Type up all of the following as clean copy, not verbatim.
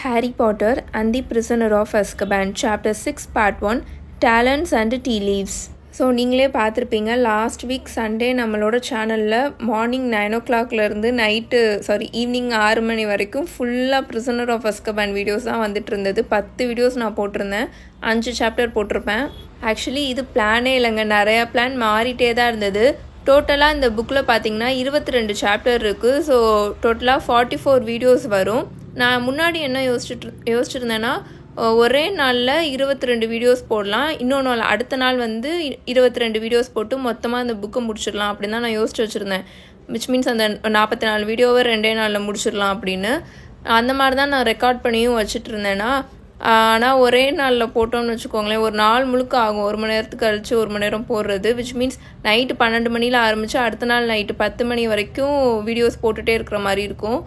Harry Potter and the Prisoner of Azkaban, Chapter 6, Part 1, Talents and Tea Leaves. So நீங்களே பார்த்துருப்பீங்க, last week Sunday நம்மளோட சேனலில் morning 9 o'clockலேருந்து evening 6 மணி வரைக்கும் ஃபுல்லாக Prisoner of Azkaban videos தான் வந்துட்டு இருந்தது. 10 வீடியோஸ் நான் போட்டிருந்தேன், 5 சாப்டர் போட்டிருப்பேன். ஆக்சுவலி இது பிளானே இல்லைங்க, நிறையா பிளான் மாறிட்டே தான் இருந்தது. டோட்டலாக இந்த புக்கில் பார்த்தீங்கன்னா 22 சாப்டர் இருக்குது. ஸோ டோட்டலாக 44 வீடியோஸ் வரும். நான் முன்னாடி என்ன யோசிச்சிருந்தேன்னா, ஒரே நாளில் 22 வீடியோஸ் போடலாம், இன்னொன்று நாள் அடுத்த நாள் 22 வீடியோஸ் போட்டு மொத்தமாக அந்த புக்கை முடிச்சிடலாம் அப்படின்னு தான் நான் யோசிச்சு வச்சுருந்தேன். விச் மீன்ஸ் அந்த 44 வீடியோவை 2 நாளில் முடிச்சிடலாம் அப்படின்னு. அந்த மாதிரி தான் நான் ரெக்கார்ட் பண்ணியும் வச்சுட்டு இருந்தேன்னா. ஆனால் ஒரே நாளில் போட்டோம்னு வச்சுக்கோங்களேன், ஒரு நாள் முழுக்க ஆகும், 1 மணி நேரத்துக்கு கழிச்சு 1 மணி நேரம் போடுறது. விச் மீன்ஸ் நைட்டு 12 மணியில் ஆரம்பித்து அடுத்த நாள் நைட்டு 10 மணி வரைக்கும் வீடியோஸ் போட்டுகிட்டே இருக்கிற மாதிரி இருக்கும்.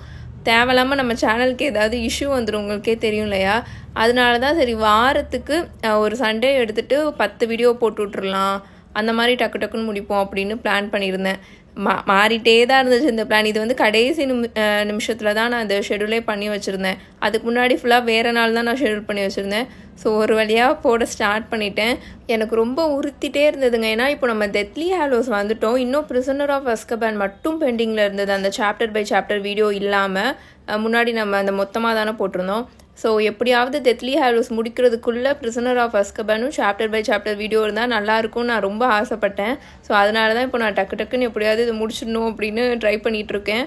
தேவையில்லாமல் நம்ம சேனலுக்கு ஏதாவது இஷ்யூ வந்துடும், உங்களுக்கே தெரியும் இல்லையா? அதனால தான் சரி, வாரத்துக்கு ஒரு சண்டே எடுத்துகிட்டு 10 வீடியோ போட்டு விட்ருலாம், அந்த மாதிரி டக்கு டக்குன்னு முடிப்போம் அப்படின்னு பிளான் பண்ணியிருந்தேன். மாறிட்டே தான் இருந்துச்சு இந்த பிளான். இது கடைசி நிமிஷத்தில் தான் நான் இந்த ஷெடியூலே பண்ணி வச்சுருந்தேன். அதுக்கு முன்னாடி ஃபுல்லாக வேறு நாள் தான் நான் ஷெடியூல் பண்ணி வச்சுருந்தேன். ஸோ ஒரு வழியாக போட ஸ்டார்ட் பண்ணிட்டேன். எனக்கு ரொம்ப உறுத்திட்டே இருந்ததுங்க, ஏன்னா இப்போ நம்ம டெத்லி ஹாலோஸ் வந்துட்டோம், இன்னும் Prisoner of Azkaban மட்டும் பெண்டிங்கில் இருந்தது. அந்த சாப்டர் பை சாப்டர் வீடியோ இல்லாமல் முன்னாடி நம்ம அந்த மொத்தமாக தானே போட்டிருந்தோம். ஸோ எப்படியாவது டெத்லி ஹாலோஸ் முடிக்கிறதுக்குள்ளே Prisoner of Azkabanனும் சாப்டர் பை சாப்டர் வீடியோ இருந்தால் நல்லாயிருக்கும்னு நான் ரொம்ப ஆசைப்பட்டேன். ஸோ அதனால தான் இப்போ நான் டக்குன்னு எப்படியாவது இது முடிச்சிடணும் அப்படின்னு ட்ரை பண்ணிகிட்ருக்கேன்.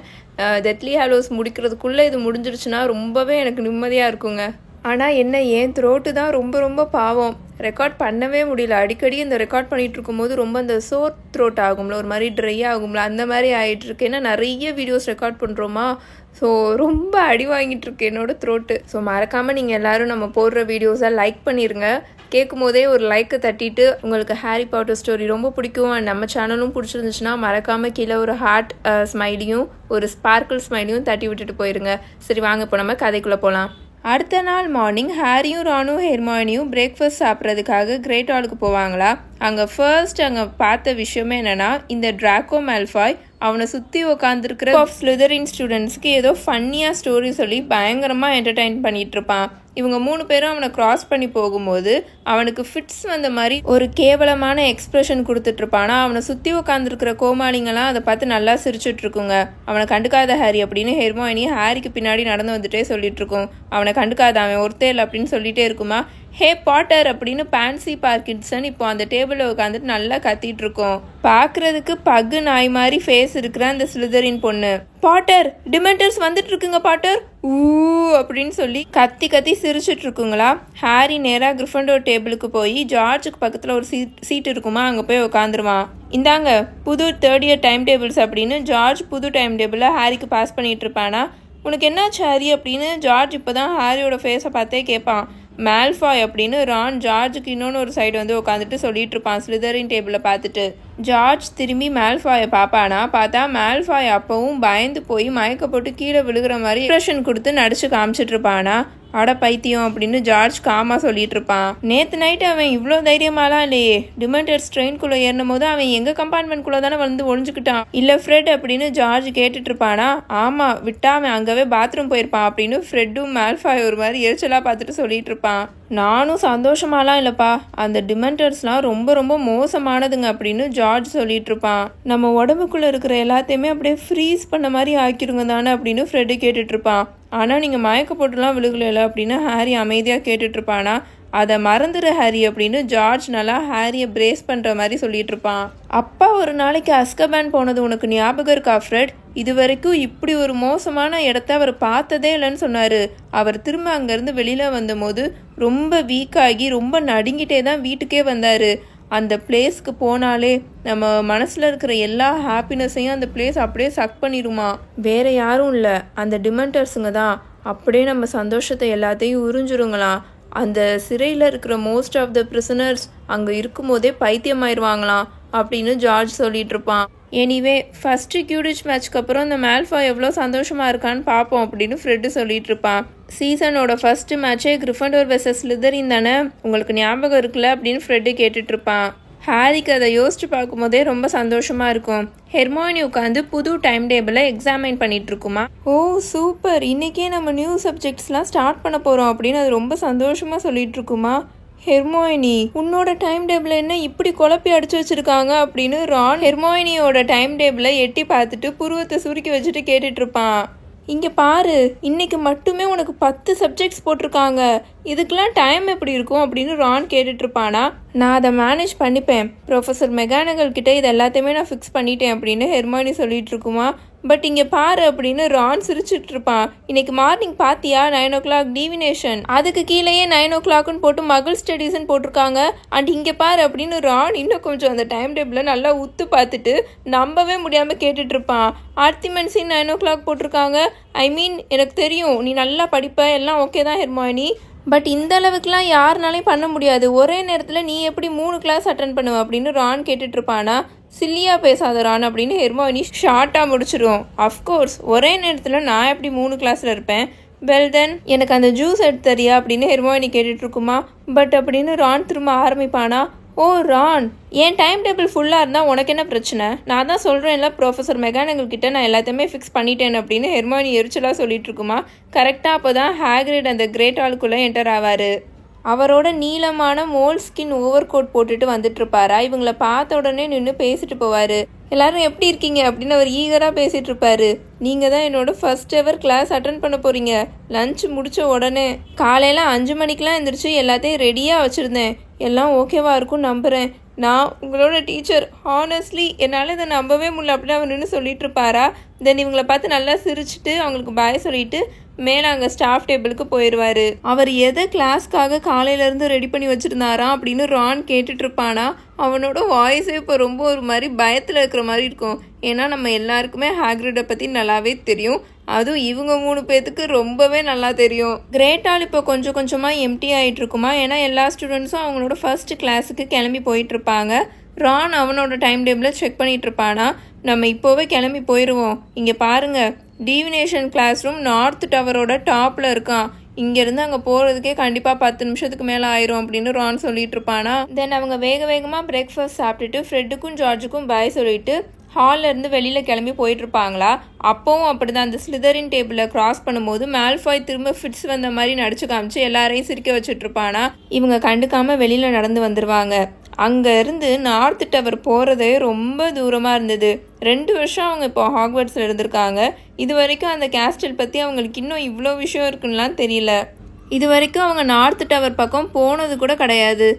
டெத்லி ஹாலோஸ் முடிக்கிறதுக்குள்ளே இது முடிஞ்சிருச்சுன்னா ரொம்பவே எனக்கு நிம்மதியாக இருக்குங்க. ஆனால் என்ன, என் த்ரோட்டு தான் ரொம்ப பாவம், ரெக்கார்ட் பண்ணவே முடியல. அடிக்கடி இந்த ரெக்கார்ட் பண்ணிகிட்டு இருக்கும்போது ரொம்ப அந்த சோர் த்ரோட் ஆகும்ல, ஒரு மாதிரி ட்ரை ஆகும்ல, அந்த மாதிரி ஆகிட்டுருக்கு. ஏன்னா நிறைய வீடியோஸ் ரெக்கார்ட் பண்ணுறோமா, ஸோ ரொம்ப அடி வாங்கிட்டுருக்கு என்னோட த்ரோட்டு. ஸோ மறக்காமல் நீங்கள் எல்லோரும் நம்ம போடுற வீடியோஸை லைக் பண்ணிடுங்க. கேட்கும் போதே ஒரு லைக்கை தட்டிட்டு, உங்களுக்கு ஹாரி பாட்டர் ஸ்டோரி ரொம்ப பிடிக்கும் அண்ட் நம்ம சேனலும் பிடிச்சிருந்துச்சுன்னா மறக்காமல் கீழே ஒரு ஹார்ட் ஸ்மைலியும் ஒரு ஸ்பார்க்கிள் ஸ்மைலியும் தட்டி விட்டுட்டு போயிருங்க. சரி வாங்க, இப்போ நம்ம கதைக்குள்ளே போகலாம். அடுத்த நாள் மார்னிங் ஹாரியும் ரானும் ஹெர்மானியும் பிரேக்ஃபாஸ்ட் சாப்பிட்றதுக்காக கிரேட் ஹாலுக்கு போவாங்களா. அங்கே பார்த்த விஷயமே என்னென்னா, இந்த ட்ராக்கோ மேல்ஃபாய் அவனை சுற்றி உட்காந்துருக்கிற ஸ்லிதரின் ஸ்டூடெண்ட்ஸ்க்கு ஏதோ ஃபன்னியாக ஸ்டோரி சொல்லி பயங்கரமாக என்டர்டெயின் பண்ணிகிட்டு இருப்பான். இவங்க 3 பேரும் அவனை கிராஸ் பண்ணி போகும்போது அவனுக்கு ஃபிட்ஸ் வந்த மாதிரி ஒரு கேவலமான எக்ஸ்பிரஷன் கொடுத்துட்ருப்பானா. அவனை சுற்றி உட்காந்துருக்கிற கோமாளிங்கெல்லாம் அதை பார்த்து நல்லா சிரிச்சுட்ருக்குங்க. அவனை கண்டுக்காத ஹாரி அப்படின்னு ஹெர்மாயினி ஹாரிக்கு பின்னாடி நடந்து வந்துட்டே சொல்லிட்டு இருக்கும். அவனை கண்டுக்காத, அவன் ஒருத்தே இல்லை அப்படின்னு சொல்லிட்டே இருக்குமா. ஹே பாட்டர் அப்படின்னு பான்சி பார்க்கின்சன் இப்போ அந்த டேபிளில் உட்காந்துட்டு நல்லா கத்திட்டு இருக்கோம். பார்க்கறதுக்கு பகு நாய் மாதிரி ஃபேஸ் இருக்கிற அந்த ஸ்லிதரின் பொண்ணு, பாட்டர் டிமெண்டர்ஸ் வந்துட்டு இருக்குங்க பாட்டர் ஊ அப்படின்னு சொல்லி கத்தி சிரிச்சுட்டு இருக்குங்களா. ஹாரி நேராக கிரிஃபண்டோர் டேபிளுக்கு போய் ஜார்ஜுக்கு பக்கத்தில் ஒரு சீட் இருக்குமா, அங்கே போய் உட்காந்துருவான். இந்தாங்க புது 3rd year டைம் டேபிள்ஸ் அப்படின்னு ஜார்ஜ் புது டைம் டேபிளில் ஹாரிக்கு பாஸ் பண்ணிட்டு இருப்பானா. உனக்கு என்னாச்சு ஹாரி அப்படின்னு ஜார்ஜ் இப்போ தான் ஹாரியோட ஃபேஸை பார்த்தே கேட்பான். மேல்ஃபாய் அப்படின்னு ரான் ஜார்ஜுக்கு இன்னொன்று ஒரு சைடு உட்காந்துட்டு சொல்லிட்டு இருப்பான் ஸ்லிதரின் டேபிளை பார்த்துட்டு. ஜார்ஜ் திரும்பி மேல்ஃபாயை பார்ப்பானா. பார்த்தா மேல்ஃபாய் அப்பவும் பயந்து போய் மயக்க போட்டு கீழே விழுகிற மாதிரி எக்ஸ்பிரஷன் கொடுத்து நடிச்சு காமிச்சிட்டு இருப்பானா. அட பைத்தியம் அப்படின்னு ஜார்ஜ் காமா சொல்லிட்டு இருப்பான். நேற்று நைட்டு அவன் இவ்வளோ தைரியமாலாம் இல்லையே, டிமெண்டர்ஸ் ட்ரெயின்குள்ளே ஏறும் போது அவன் எங்கள் கம்பார்ட்மெண்ட்குள்ளே தானே ஒழிஞ்சுக்கிட்டான் இல்லை ஃப்ரெட் அப்படின்னு ஜார்ஜ் கேட்டுட்டு இருப்பானா. ஆமாம், விட்டா அவன் அங்கவே பாத்ரூம் போயிருப்பான் அப்படின்னு ஃப்ரெட்டும் மேல்ஃபாய் ஒரு மாதிரி எரிச்சலாக பார்த்துட்டு சொல்லிட்டு இருப்பான். நானும் சந்தோஷமாலாம் இல்லைப்பா, அந்த டிமெண்டர்ஸ்லாம் ரொம்ப மோசமானதுங்க அப்படின்னு ஜார்ஜ் சொல்லிட்டு இருப்பான். நம்ம உடம்புக்குள்ளே இருக்கிற எல்லாத்தையுமே அப்படியே ஃப்ரீஸ் பண்ண மாதிரி ஆக்கிருங்க தானே அப்படின்னு ஃப்ரெட்டு கேட்டுட்டு இருப்பான். ஆனால் நீங்கள் மயக்க போட்டுலாம் விழுகல அப்படின்னு ஹாரி அமைதியாக கேட்டுட்ருப்பானா. அதை மறந்துடு ஹாரி அப்படின்னு ஜார்ஜ் நல்லா ஹாரியை பிரேஸ் பண்ணுற மாதிரி சொல்லிட்டு இருப்பான். அப்பா ஒரு நாளைக்கு அஸ்கபான் போனது உனக்கு ஞாபகம் இருக்கா ஃப்ரெட்? இது வரைக்கும் இப்படி ஒரு மோசமான இடத்த அவர் பார்த்ததே இல்லைன்னு சொன்னார். அவர் திரும்ப அங்கேருந்து வெளியில் வந்தபோது ரொம்ப வீக்காகி ரொம்ப நடுங்கிட்டே தான் வீட்டுக்கே வந்தார். அந்த பிளேஸ்க்கு போனாலே நம்ம மனசில் இருக்கிற எல்லா ஹாப்பினஸையும் அந்த பிளேஸ் அப்படியே சக் பண்ணிடுமா. வேறு யாரும் இல்லை, அந்த டிமெண்டர்ஸுங்க தான் அப்படியே நம்ம சந்தோஷத்தை எல்லாத்தையும் உறிஞ்சிருங்களாம். அந்த சிறையில் இருக்கிற மோஸ்ட் ஆஃப் த பிரிசனர்ஸ் அங்கே இருக்கும்போதே பைத்தியமாயிருவாங்களாம் அப்படின்னு ஜார்ஜ் சொல்லிட்டு இருப்பான். எனிவே ஃபஸ்ட்டு கியூடிச் மேட்ச்க்கு அப்புறம் இந்த மேல்ஃபாய் எவ்வளோ சந்தோஷமாக இருக்கான்னு பார்ப்போம் அப்படின்னு ஃப்ரெட்டு சொல்லிட்டு இருப்பான். சீசனோட ஃபஸ்ட்டு மேட்சே கிரிஃபண்டோர் வெர்சஸ் ஸ்லிதரின் தானே, உங்களுக்கு ஞாபகம் இருக்குல்ல அப்படின்னு ஃப்ரெட்டு கேட்டுட்ருப்பான். ஹாரிக்கு அதை யோசிச்சு பார்க்கும்போதே ரொம்ப சந்தோஷமாக இருக்கும். ஹெர்மாயினி உட்காந்து புது டைம் டேபிளை எக்ஸாமைன் பண்ணிட்டு இருக்குமா. ஓ சூப்பர், இன்றைக்கே நம்ம நியூ சப்ஜெக்ட்ஸ்லாம் ஸ்டார்ட் பண்ண போகிறோம் அப்படின்னு அது ரொம்ப சந்தோஷமாக சொல்லிட்டு இருக்குமா. ஹெர்மாயினி, உன்னோட டைம் டேபிள் என்ன இப்படி குழப்பி அடிச்சு வச்சிருக்காங்க அப்படின்னு ரான் ஹெர்மாயினியோட டைம் டேபிளை எட்டி பார்த்துட்டு புருவத்தை சுருக்கி வச்சுட்டு கேட்டுட்டு இருப்பான். இங்கே பாரு, இன்னைக்கு மட்டுமே உனக்கு 10 சப்ஜெக்ட்ஸ் போட்டிருக்காங்க, இதுக்கெல்லாம் டைம் எப்படி இருக்கும் அப்படின்னு ரான் கேட்டுட்ருப்பானா. நான் அதை மேனேஜ் பண்ணிப்பேன், ப்ரொஃபஸர் மெகானகல் கிட்டே இது எல்லாத்தையுமே நான் ஃபிக்ஸ் பண்ணிட்டேன் அப்படின்னு ஹெர்மாயினி சொல்லிட்டு இருக்குமா. பட் இங்கே பாரு அப்படின்னு ரான் சிரிச்சிட்டு இருப்பான். இன்னைக்கு மார்னிங் பார்த்தியா 9 o'clock டிவினேஷன், அதுக்கு கீழேயே 9 o'clockன்னு போட்டு மகள் ஸ்டடீஸ்ன்னு போட்டிருக்காங்க. அண்ட் இங்கே பாரு அப்படின்னு ரான் இன்னும் கொஞ்சம் அந்த டைம் டேபிளை நல்லா உத்து பார்த்துட்டு நம்பவே முடியாமல் கேட்டுட்டு இருப்பான். ஆர்த்திமென்ஸின் 9 o'clock போட்டிருக்காங்க. ஐ மீன் எனக்கு தெரியும் நீ நல்லா படிப்ப, எல்லாம் ஓகே தான் ஹெர்மாயினி, பட் இந்த அளவுக்குலாம் யாருனாலையும் பண்ண முடியாது. ஒரே நேரத்தில் நீ எப்படி 3 கிளாஸ் அட்டன் பண்ணுவ அப்படின்னு ரான் கேட்டுட்ருப்பானா. சில்லியாக பேசாத ரான் அப்படின்னு ஹெர்மாயினி ஷார்ட்டாக முடிச்சிடும். அஃப்கோர்ஸ் ஒரே நேரத்தில் நான் எப்படி 3 கிளாஸில் இருப்பேன். வெல் தென் எனக்கு அந்த ஜூஸ் எடுத்து தரியா அப்படின்னு ஹெர்மாயினி கேட்டுட்ருக்குமா. பட் அப்படின்னு ரான் திரும்ப ஆரம்பிப்பானா. ஓ ரான், என் டைம் டேபிள் ஃபுல்லாக இருந்தால் உனக்கு என்ன பிரச்சனை? நான் தான் சொல்கிறேன்ல ப்ரொஃபஸர் மெகானகல் கிட்ட நான் எல்லாத்தையுமே ஃபிக்ஸ் பண்ணிட்டேன் அப்படின்னு ஹெர்மாயினி எரிச்சலாக சொல்லிட்டு இருக்குமா. கரெக்டாக அப்போ தான் ஹாக்ரிட் அந்த கிரேட் ஹாலுக்குள்ளே என்டர் ஆவார். அவரோட நீளமான மோல் ஸ்கின் ஓவர் கோட் போட்டுட்டு வந்துட்டு இருப்பாரா. இவங்களை பார்த்த உடனே நின்று பேசிட்டு போவார். எல்லாரும் எப்படி இருக்கீங்க அப்படின்னு அவர் ஈகராக பேசிகிட்டு இருப்பாரு. நீங்கள் தான் என்னோட ஃபர்ஸ்ட் எவர் கிளாஸ் அட்டன் பண்ண போகிறீங்க. லஞ்ச் முடித்த உடனே காலையில் 5 மணிக்கெலாம் எழுந்திரிச்சு எல்லாத்தையும் ரெடியாக வச்சுருந்தேன். எல்லாம் ஓகேவா இருக்கும் நம்புகிறேன். நான் உங்களோட டீச்சர். ஹானஸ்ட்லி என்னால் இதை நம்பவே முடியல அப்படின்னு அவர் நின்று சொல்லிட்டு இருப்பாரா. தென் இவங்களை பார்த்து நல்லா சிரிச்சுட்டு அவங்களுக்கு பாய் சொல்லிட்டு மேலே அங்கே ஸ்டாஃப் டேபிளுக்கு போயிடுவார். அவர் எதை கிளாஸ்க்காக காலையிலேருந்து ரெடி பண்ணி வச்சுருந்தாராம் அப்படின்னு ரான் கேட்டுட்ருப்பானா. அவனோட வாய்ஸே இப்போ ரொம்ப ஒரு மாதிரி பயத்தில் இருக்கிற மாதிரி இருக்கும். ஏன்னா நம்ம எல்லாருக்குமே ஹாக்ரிடை பற்றி நல்லாவே தெரியும். அதுவும் இவங்க 3 பேர்த்துக்கு ரொம்பவே நல்லா தெரியும். கிரேட் ஹால் இப்போ கொஞ்சம் கொஞ்சமாக எம்டி ஆகிட்டு இருக்குமா. ஏன்னா எல்லா ஸ்டூடெண்ட்ஸும் அவங்களோட ஃபர்ஸ்ட் கிளாஸுக்கு கிளம்பி போயிட்டுருப்பாங்க. ரான் அவனோட டைம் டேபிளை செக் பண்ணிட்டு இருப்பானா. நம்ம இப்போவே கிளம்பி போயிடுவோம். இங்கே பாருங்கள், டிவினேஷன் கிளாஸ் ரூம் நார்த் டவரோட டாப்பில் இருக்கான். இங்கேருந்து அங்கே போகிறதுக்கே கண்டிப்பாக 10 நிமிஷத்துக்கு மேலே ஆயிரும் அப்படின்னு ரான் சொல்லிட்டு இருப்பானா. தென் அவங்க வேக வேகமாக பிரேக்ஃபாஸ்ட் சாப்பிட்டுட்டு ஃப்ரெட்டுக்கும் ஜார்ஜுக்கும் பாய் சொல்லிட்டு ஹாலில் இருந்து வெளியில் கிளம்பி போயிட்டுருப்பாங்களா. அப்போவும் அப்படி தான் அந்த ஸ்லிதரின் டேபிளை கிராஸ் பண்ணும்போது மால்ஃபாய் திரும்ப ஃபிட்ஸ் வந்த மாதிரி நடிச்சு காமிச்சு எல்லாரையும் சிரிக்க வச்சுட்ருப்பானா. இவங்க கண்டுக்காமல் வெளியில் நடந்து வந்துடுவாங்க. அங்கே இருந்து நார்த் டவர் போகிறதே ரொம்ப தூரமாக இருந்தது. 2 வருஷம் அவங்க இப்போ ஹாக்வர்ட்ஸில் இருந்திருக்காங்க. இது வரைக்கும் அந்த கேஸ்டல் பற்றி அவங்களுக்கு இன்னும் இவ்வளோ விஷயம் இருக்குன்னுலாம் தெரியல. இது வரைக்கும் அவங்க நார்த் டவர் பக்கம் போனது கூட கிடையாது.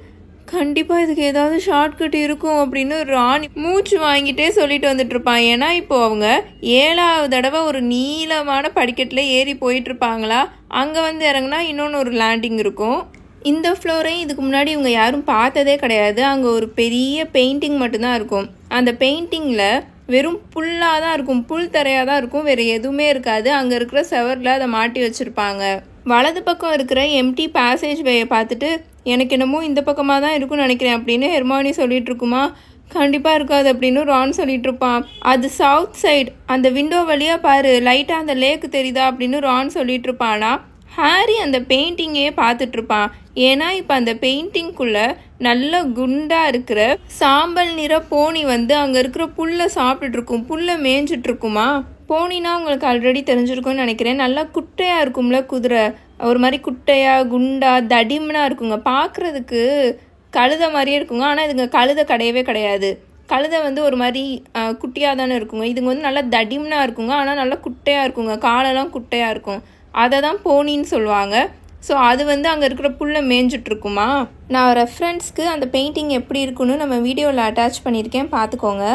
கண்டிப்பாக இதுக்கு ஏதாவது ஷார்ட்கட் இருக்கும் அப்படின்னு ராணி மூச்சு வாங்கிட்டே சொல்லிட்டு வந்துட்டு இருப்பான். ஏன்னா இப்போ அவங்க 7வது தடவை ஒரு நீளமான படிக்கட்டில் ஏறி போயிட்டுருப்பாங்களா. அங்கே வந்து இறங்கினா இன்னொன்று ஒரு லேண்டிங் இருக்கும். இந்த ஃப்ளோரையும் இதுக்கு முன்னாடி இவங்க யாரும் பார்த்ததே கிடையாது. அங்கே ஒரு பெரிய பெயிண்டிங் மட்டும்தான் இருக்கும். அந்த பெயிண்டிங்கில் வெறும் புல்லாக தான் இருக்கும், புல் தரையாக தான் இருக்கும், வேறு எதுவுமே இருக்காது. அங்கே இருக்கிற செவரில் அதை மாட்டி வச்சுருப்பாங்க. வலது பக்கம் இருக்கிற எம்டி பேசேஜ் வேயை பார்த்துட்டு எனக்கு என்னமோ இந்த பக்கமாக தான் இருக்குன்னு நினைக்கிறேன் அப்படின்னு ஹெர்மாயினி சொல்லிட்டு இருக்குமா. கண்டிப்பாக இருக்காது அப்படின்னு ரான் சொல்லிட்டு இருப்பான். அது சவுத் சைடு, அந்த விண்டோ வழியாக பாரு, லைட்டாக அந்த லேக்கு தெரியுதா அப்படின்னு ரான் சொல்லிட்டு இருப்பானா. ஹாரி அந்த பெயிண்டிங்கே பார்த்துட்ருப்பான். ஏன்னா இப்போ அந்த பெயிண்டிங்குள்ளே நல்ல குண்டாக இருக்கிற சாம்பல் நிற போனி வந்து அங்கே இருக்கிற புல்லை சாப்பிட்டுட்ருக்கும், புல்லை மேய்ஞ்சிட்ருக்குமா. போனினா உங்களுக்கு ஆல்ரெடி தெரிஞ்சிருக்கும்னு நினைக்கிறேன். நல்லா குட்டையாக இருக்கும்ல குதிரை, ஒரு மாதிரி குட்டையாக குண்டாக தடிமனாக இருக்குங்க. பார்க்குறதுக்கு கழுதை மாதிரியே இருக்குங்க. ஆனால் இதுங்க கழுதை கிடையவே கிடையாது. கழுதை வந்து ஒரு மாதிரி குட்டியாக தானே இருக்குங்க. இதுங்க வந்து நல்லா தடிமனாக இருக்குங்க. ஆனால் நல்லா குட்டையாக இருக்குங்க, காலெல்லாம் குட்டையாக இருக்கும். அதை தான் போனின்னு சொல்லுவாங்க. ஸோ அது வந்து அங்கே இருக்கிற புல்லை மேய்ஞ்சிட்ருக்குமா. நான் ரெஃபரன்ஸ்க்கு அந்த பெயிண்டிங் எப்படி இருக்குன்னு நம்ம வீடியோவில் அட்டாச் பண்ணியிருக்கேன், பார்த்துக்கோங்க.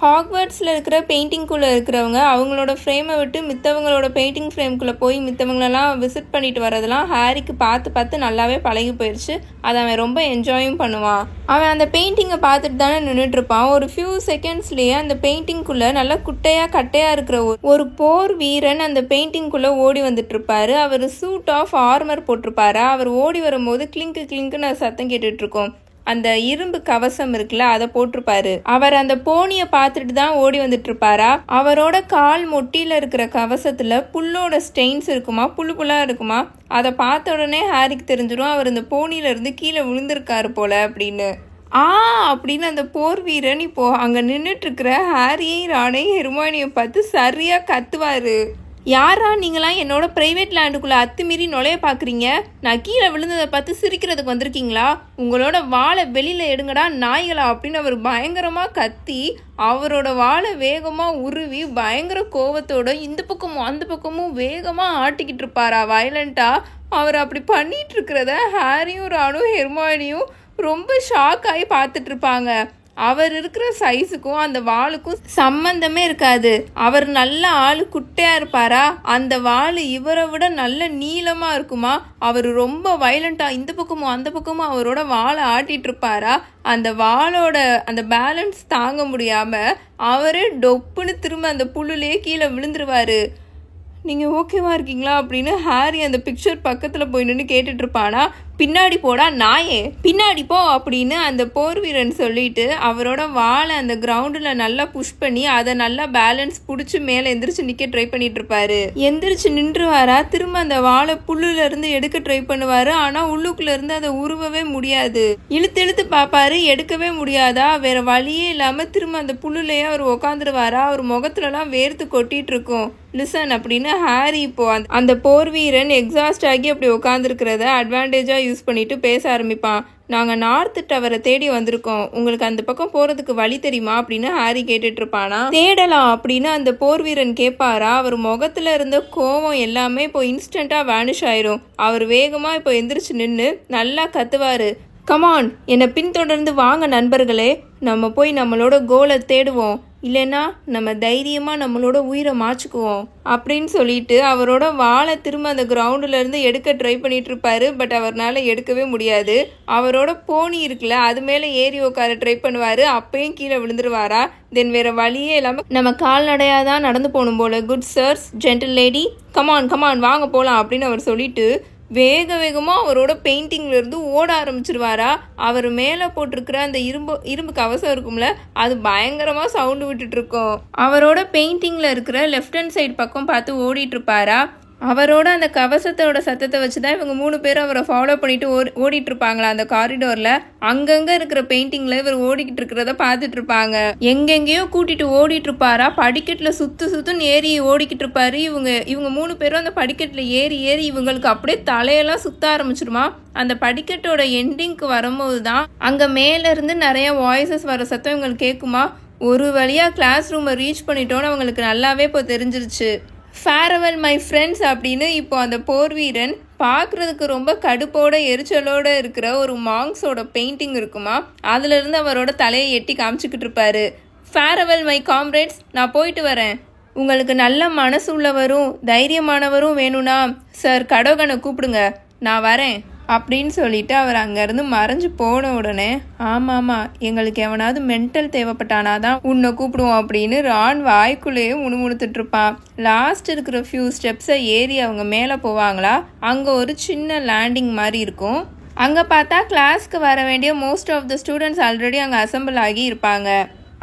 ஹாக்வர்ட்ஸில் இருக்கிற பெயிண்டிங்குள்ளே இருக்கிறவங்க அவங்களோட ஃப்ரேமை விட்டு மித்தவங்களோட பெயிண்டிங் ஃப்ரேம்குள்ளே போய் மித்தவங்களெல்லாம் விசிட் பண்ணிட்டு வரதெல்லாம் ஹாரிக்கு பார்த்து பார்த்து நல்லாவே பழகி போயிடுச்சு. அதை அவன் ரொம்ப என்ஜாயும் பண்ணுவான். அவன் அந்த பெயிண்டிங்கை பார்த்துட்டு தானே நின்றுட்டுருப்பான். ஒரு ஃபியூ செகண்ட்ஸ்லேயே அந்த பெயிண்டிங்குள்ளே நல்லா குட்டையாக கட்டையாக இருக்கிற ஒரு போர் வீரன் அந்த பெயிண்டிங்குள்ளே ஓடி வந்துட்டுருப்பாரு. அவர் சூட் ஆஃப் ஆர்மர் போட்டிருப்பாரா. அவர் ஓடி வரும்போது கிளிங்கு கிளிங்குன்னு சத்தம் கேட்டுட்ருக்கோம். அந்த இரும்பு கவசம் இருக்குல்ல, அதை போட்டிருப்பாரு. அவர் அந்த போனியை பார்த்துட்டு தான் ஓடி வந்துட்டு இருப்பாரா. அவரோட கால் மொட்டியில் இருக்கிற கவசத்துல புல்லோட ஸ்டெயின்ஸ் இருக்குமா, புல்லு புல்லா இருக்குமா. அதை பார்த்த உடனே ஹாரிக்கு தெரிஞ்சிடும் அவர் இந்த போனியில இருந்து கீழே விழுந்திருக்காரு போல அப்படின்னு. அப்படின்னு அந்த போர் வீரன் இப்போ அங்கே நின்றுட்டுருக்கிற ஹாரியையும் ரானையும் ஹெர்மானியை பார்த்து சரியாக கத்துவார். யாரா நீங்களாம் என்னோட ப்ரைவேட் லேண்டுக்குள்ளே அத்துமீறி நுழைய பார்க்குறீங்க? நான் கீழே விழுந்ததை பார்த்து சிரிக்கிறதுக்கு வந்திருக்கீங்களா? உங்களோட வாழை வெளியில் எடுங்கடா நாய்களா அப்படின்னு அவர் பயங்கரமாக கத்தி அவரோட வாழை வேகமாக உருவி பயங்கர கோவத்தோட இந்த பக்கமும் அந்த பக்கமும் வேகமாக ஆட்டிக்கிட்டு இருப்பாரா வயலண்ட்டாக. அவர் அப்படி பண்ணிட்டு இருக்கிறத ஹாரியும் ரானும் ஹெர்மானியும் ரொம்ப ஷாக் ஆகி பார்த்துட்டு இருப்பாங்க. அவர் இருக்கிற சைஸுக்கும் அந்த வாளுக்கும் சம்பந்தமே இருக்காது. அவர் நல்ல ஆளு குட்டையாக இருப்பாரா, அந்த வாள் இவரை விட நல்ல நீளமாக இருக்குமா. அவர் ரொம்ப வயலண்ட்டாக இந்த பக்கமும் அந்த பக்கமும் அவரோட வாளை ஆட்டிகிட்டு இருப்பாரா. அந்த வாளோட அந்த பேலன்ஸ் தாங்க முடியாமல் அவரே டொப்புன்னு திரும்ப அந்த புல்லுலேயே கீழே விழுந்துருவார். நீங்கள் ஓகேவா இருக்கீங்களா அப்படின்னு ஹாரி அந்த பிக்சர் பக்கத்தில் போய் நின்று கேட்டுட்ருப்பானா. பின்னாடி போடா நாயே, பின்னாடி போ அப்படின்னு அந்த போர் வீரன் சொல்லிட்டு அவரோட வாளை அந்த கிரவுண்டில் நல்லா புஷ் பண்ணி அதை நல்லா பேலன்ஸ் பிடிச்சி மேலே எந்திரிச்சு நிற்க ட்ரை பண்ணிட்டு இருப்பாரு. எந்திரிச்சு நின்றுவாரா, திரும்ப அந்த வாளை புல்லுலேருந்து எடுக்க ட்ரை பண்ணுவார். ஆனால் உள்ளுக்குள்ளேருந்து அதை உருவவே முடியாது. இழுத்து இழுத்து பார்ப்பாரு, எடுக்கவே முடியாதா. வேற வழியே இல்லாமல் திரும்ப அந்த புல்லுலேயே அவர் உக்காந்துருவாரா. அவர் முகத்துலலாம் வேர்த்து கொட்டிட்டு இருக்கும். லிசன் அப்படின்னு ஹாரி இப்போ அந்த போர் வீரன் எக்ஸாஸ்ட் ஆகி அப்படி உட்காந்துருக்கிறத அட்வான்டேஜாக யூஸ் பண்ணிட்டு பேச ஆரம்பிப்பான். நாங்கள் நார்த் டவரை தேடி வந்திருக்கோம், உங்களுக்கு அந்த பக்கம் போகிறதுக்கு வழி தெரியுமா அப்படின்னு ஹாரி கேட்டுட்டு இருப்பானா. தேடலாம் அப்படின்னு அந்த போர் வீரன் கேட்பாரா. அவர் முகத்துல இருந்த கோவம் எல்லாமே இப்போ இன்ஸ்டண்ட்டாக வேனிஷ் ஆயிரும். அவர் வேகமாக இப்போ எந்திரிச்சு நின்று நல்லா கத்துவார். கமான், என்னை பின்தொடர்ந்து வாங்க நண்பர்களே, நம்ம போய் நம்மளோட கோலை தேடுவோம், இல்லைன்னா நம்ம தைரியமாக நம்மளோட உயிரை மாச்சுக்குவோம் அப்படின்னு சொல்லிட்டு அவரோட வாளை திரும்ப அந்த கிரவுண்டிலேருந்து எடுக்க ட்ரை பண்ணிட்டு இருப்பாரு. பட் அவரால் எடுக்கவே முடியாது. அவரோட போனி இருக்குல்ல, அது மேலே ஏறி உட்கார ட்ரை பண்ணுவார். அப்பயும் கீழே விழுந்துருவாரா. தென் வேற வழியே இல்லாமல் நம்ம கால்நடையாக தான் நடந்து போகணும் போல. Good sirs, gentle lady, come on come on வாங்க போகலாம் அப்படின்னு அவர் சொல்லிட்டு வேக வேகமாக அவரோட பெயிண்டிங்லேருந்து ஓட ஆரம்பிச்சிருவாரா. அவர் மேலே போட்டிருக்கிற அந்த இரும்பு கவசம் இருக்கும்ல, அது பயங்கரமாக சவுண்டு விட்டுட்டு இருக்கும். அவரோட பெயிண்டிங்கில் இருக்கிற லெஃப்ட் ஹேண்ட் சைடு பக்கம் பார்த்து ஓடிட்டு இருப்பாரா. அவரோட அந்த கவசத்தோட சத்தத்தை வச்சு தான் இவங்க 3 பேரும் அவரை ஃபாலோ பண்ணிட்டு ஓடிட்டு இருப்பாங்களா அந்த காரிடோரில். அங்கங்கே இருக்கிற பெயிண்டிங்கில் இவர் ஓடிக்கிட்டு இருக்கிறத பார்த்துட்டு இருப்பாங்க. எங்கெங்கேயோ கூட்டிட்டு ஓடிட்டு இருப்பாரா. படிக்கட்டில் சுத்துன்னு ஏறி ஓடிக்கிட்டு இருப்பாரு. இவங்க 3 பேரும் அந்த படிக்கட்டில் ஏறி இவங்களுக்கு அப்படியே தலையெல்லாம் சுத்த ஆரம்பிச்சிருமா. அந்த படிக்கட்டோட எண்டிங்க்கு வரும்போது தான் அங்கே மேலேருந்து நிறைய வாய்ஸஸ் வர சத்தம் இவங்களுக்கு கேட்குமா. ஒரு வழியாக கிளாஸ் ரூமை ரீச் பண்ணிட்டோன்னு அவங்களுக்கு நல்லாவே இப்போ தெரிஞ்சிருச்சு. ஃபேர்வெல் மை ஃப்ரெண்ட்ஸ் அப்படின்னு இப்போ அந்த போர் வீரன் பார்க்குறதுக்கு ரொம்ப கடுப்போட எரிச்சலோடு இருக்கிற ஒரு மாங்ஸோட பெயிண்டிங் இருக்குமா, அதுலேருந்து அவரோட தலையை எட்டி காமிச்சிக்கிட்டு இருப்பாரு. ஃபேர்வெல் மை காம்ரேட்ஸ், நான் போயிட்டு வரேன். உங்களுக்கு நல்ல மனசு உள்ளவரும் தைரியமானவரும் வேணும்னா சார் கடோகனை கூப்பிடுங்க, நான் வரேன் அப்படின்னு சொல்லிட்டு அவர் அங்கேருந்து மறைஞ்சு போன உடனே ஆமாம் எங்களுக்கு எவனாவது மென்டல் தேவைப்பட்டானாதான் உன்னை கூப்பிடுவோம் அப்படின்னு ரான் வாய்க்குள்ளேயே முணுமுணுத்துட்டு இருப்பான். லாஸ்ட் இருக்கிற ஃபியூ ஸ்டெப்ஸை ஏறி அவங்க மேலே போவாங்களா. அங்கே ஒரு சின்ன லேண்டிங் மாதிரி இருக்கும். அங்கே பார்த்தா கிளாஸ்க்கு வர வேண்டிய most of the students already அங்கே அசம்பிள் ஆகி இருப்பாங்க.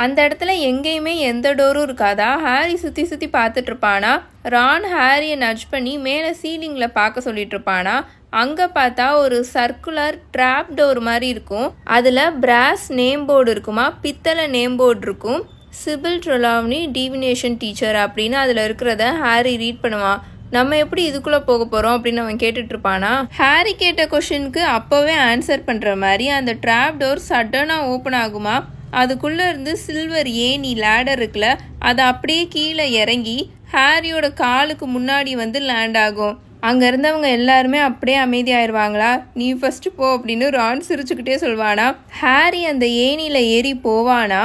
அந்த இடத்துல எங்கேயுமே எந்த டோரும் இருக்காதா. ஹாரி சுற்றி பார்த்துட்டு இருப்பானா. ரான் ஹாரியை நட்ஜ் பண்ணி மேலே சீலிங்கில் பார்க்க சொல்லிட்டு இருப்பானா. அங்கே பார்த்தா ஒரு சர்க்குலர் ட்ராப் டோர் மாதிரி இருக்கும். அதில் பிராஸ் நேம் போர்டு இருக்குமா, பித்தளை நேம் போர்டு இருக்கும். சிபில் ட்ரெலாவ்னி டிவினேஷன் டீச்சர் அப்படின்னு அதில் இருக்கிறத ஹாரி ரீட் பண்ணுவான். நம்ம எப்படி இதுக்குள்ளே போக போகிறோம் அப்படின்னு அவன் கேட்டுட்டு இருப்பானா. ஹாரி கேட்ட கொஷினுக்கு அப்போவே ஆன்சர் பண்ணுற மாதிரி அந்த ட்ராப் டோர் சடனாக ஓப்பன் ஆகுமா. அதுக்குள்ளே இருந்து சில்வர் ஏணி லேடர் இருக்குல்ல, அது அப்படியே கீழே இறங்கி ஹாரியோட காலுக்கு முன்னாடி வந்து லேண்ட் ஆகும். அங்கே இருந்தவங்க எல்லாருமே அப்படியே அமைதியாயிருவாங்களா. நீ ஃபஸ்ட்டு போ அப்படின்னு ரான் சிரிச்சுக்கிட்டே சொல்வானா. ஹாரி அந்த ஏணியில் ஏறி போவானா.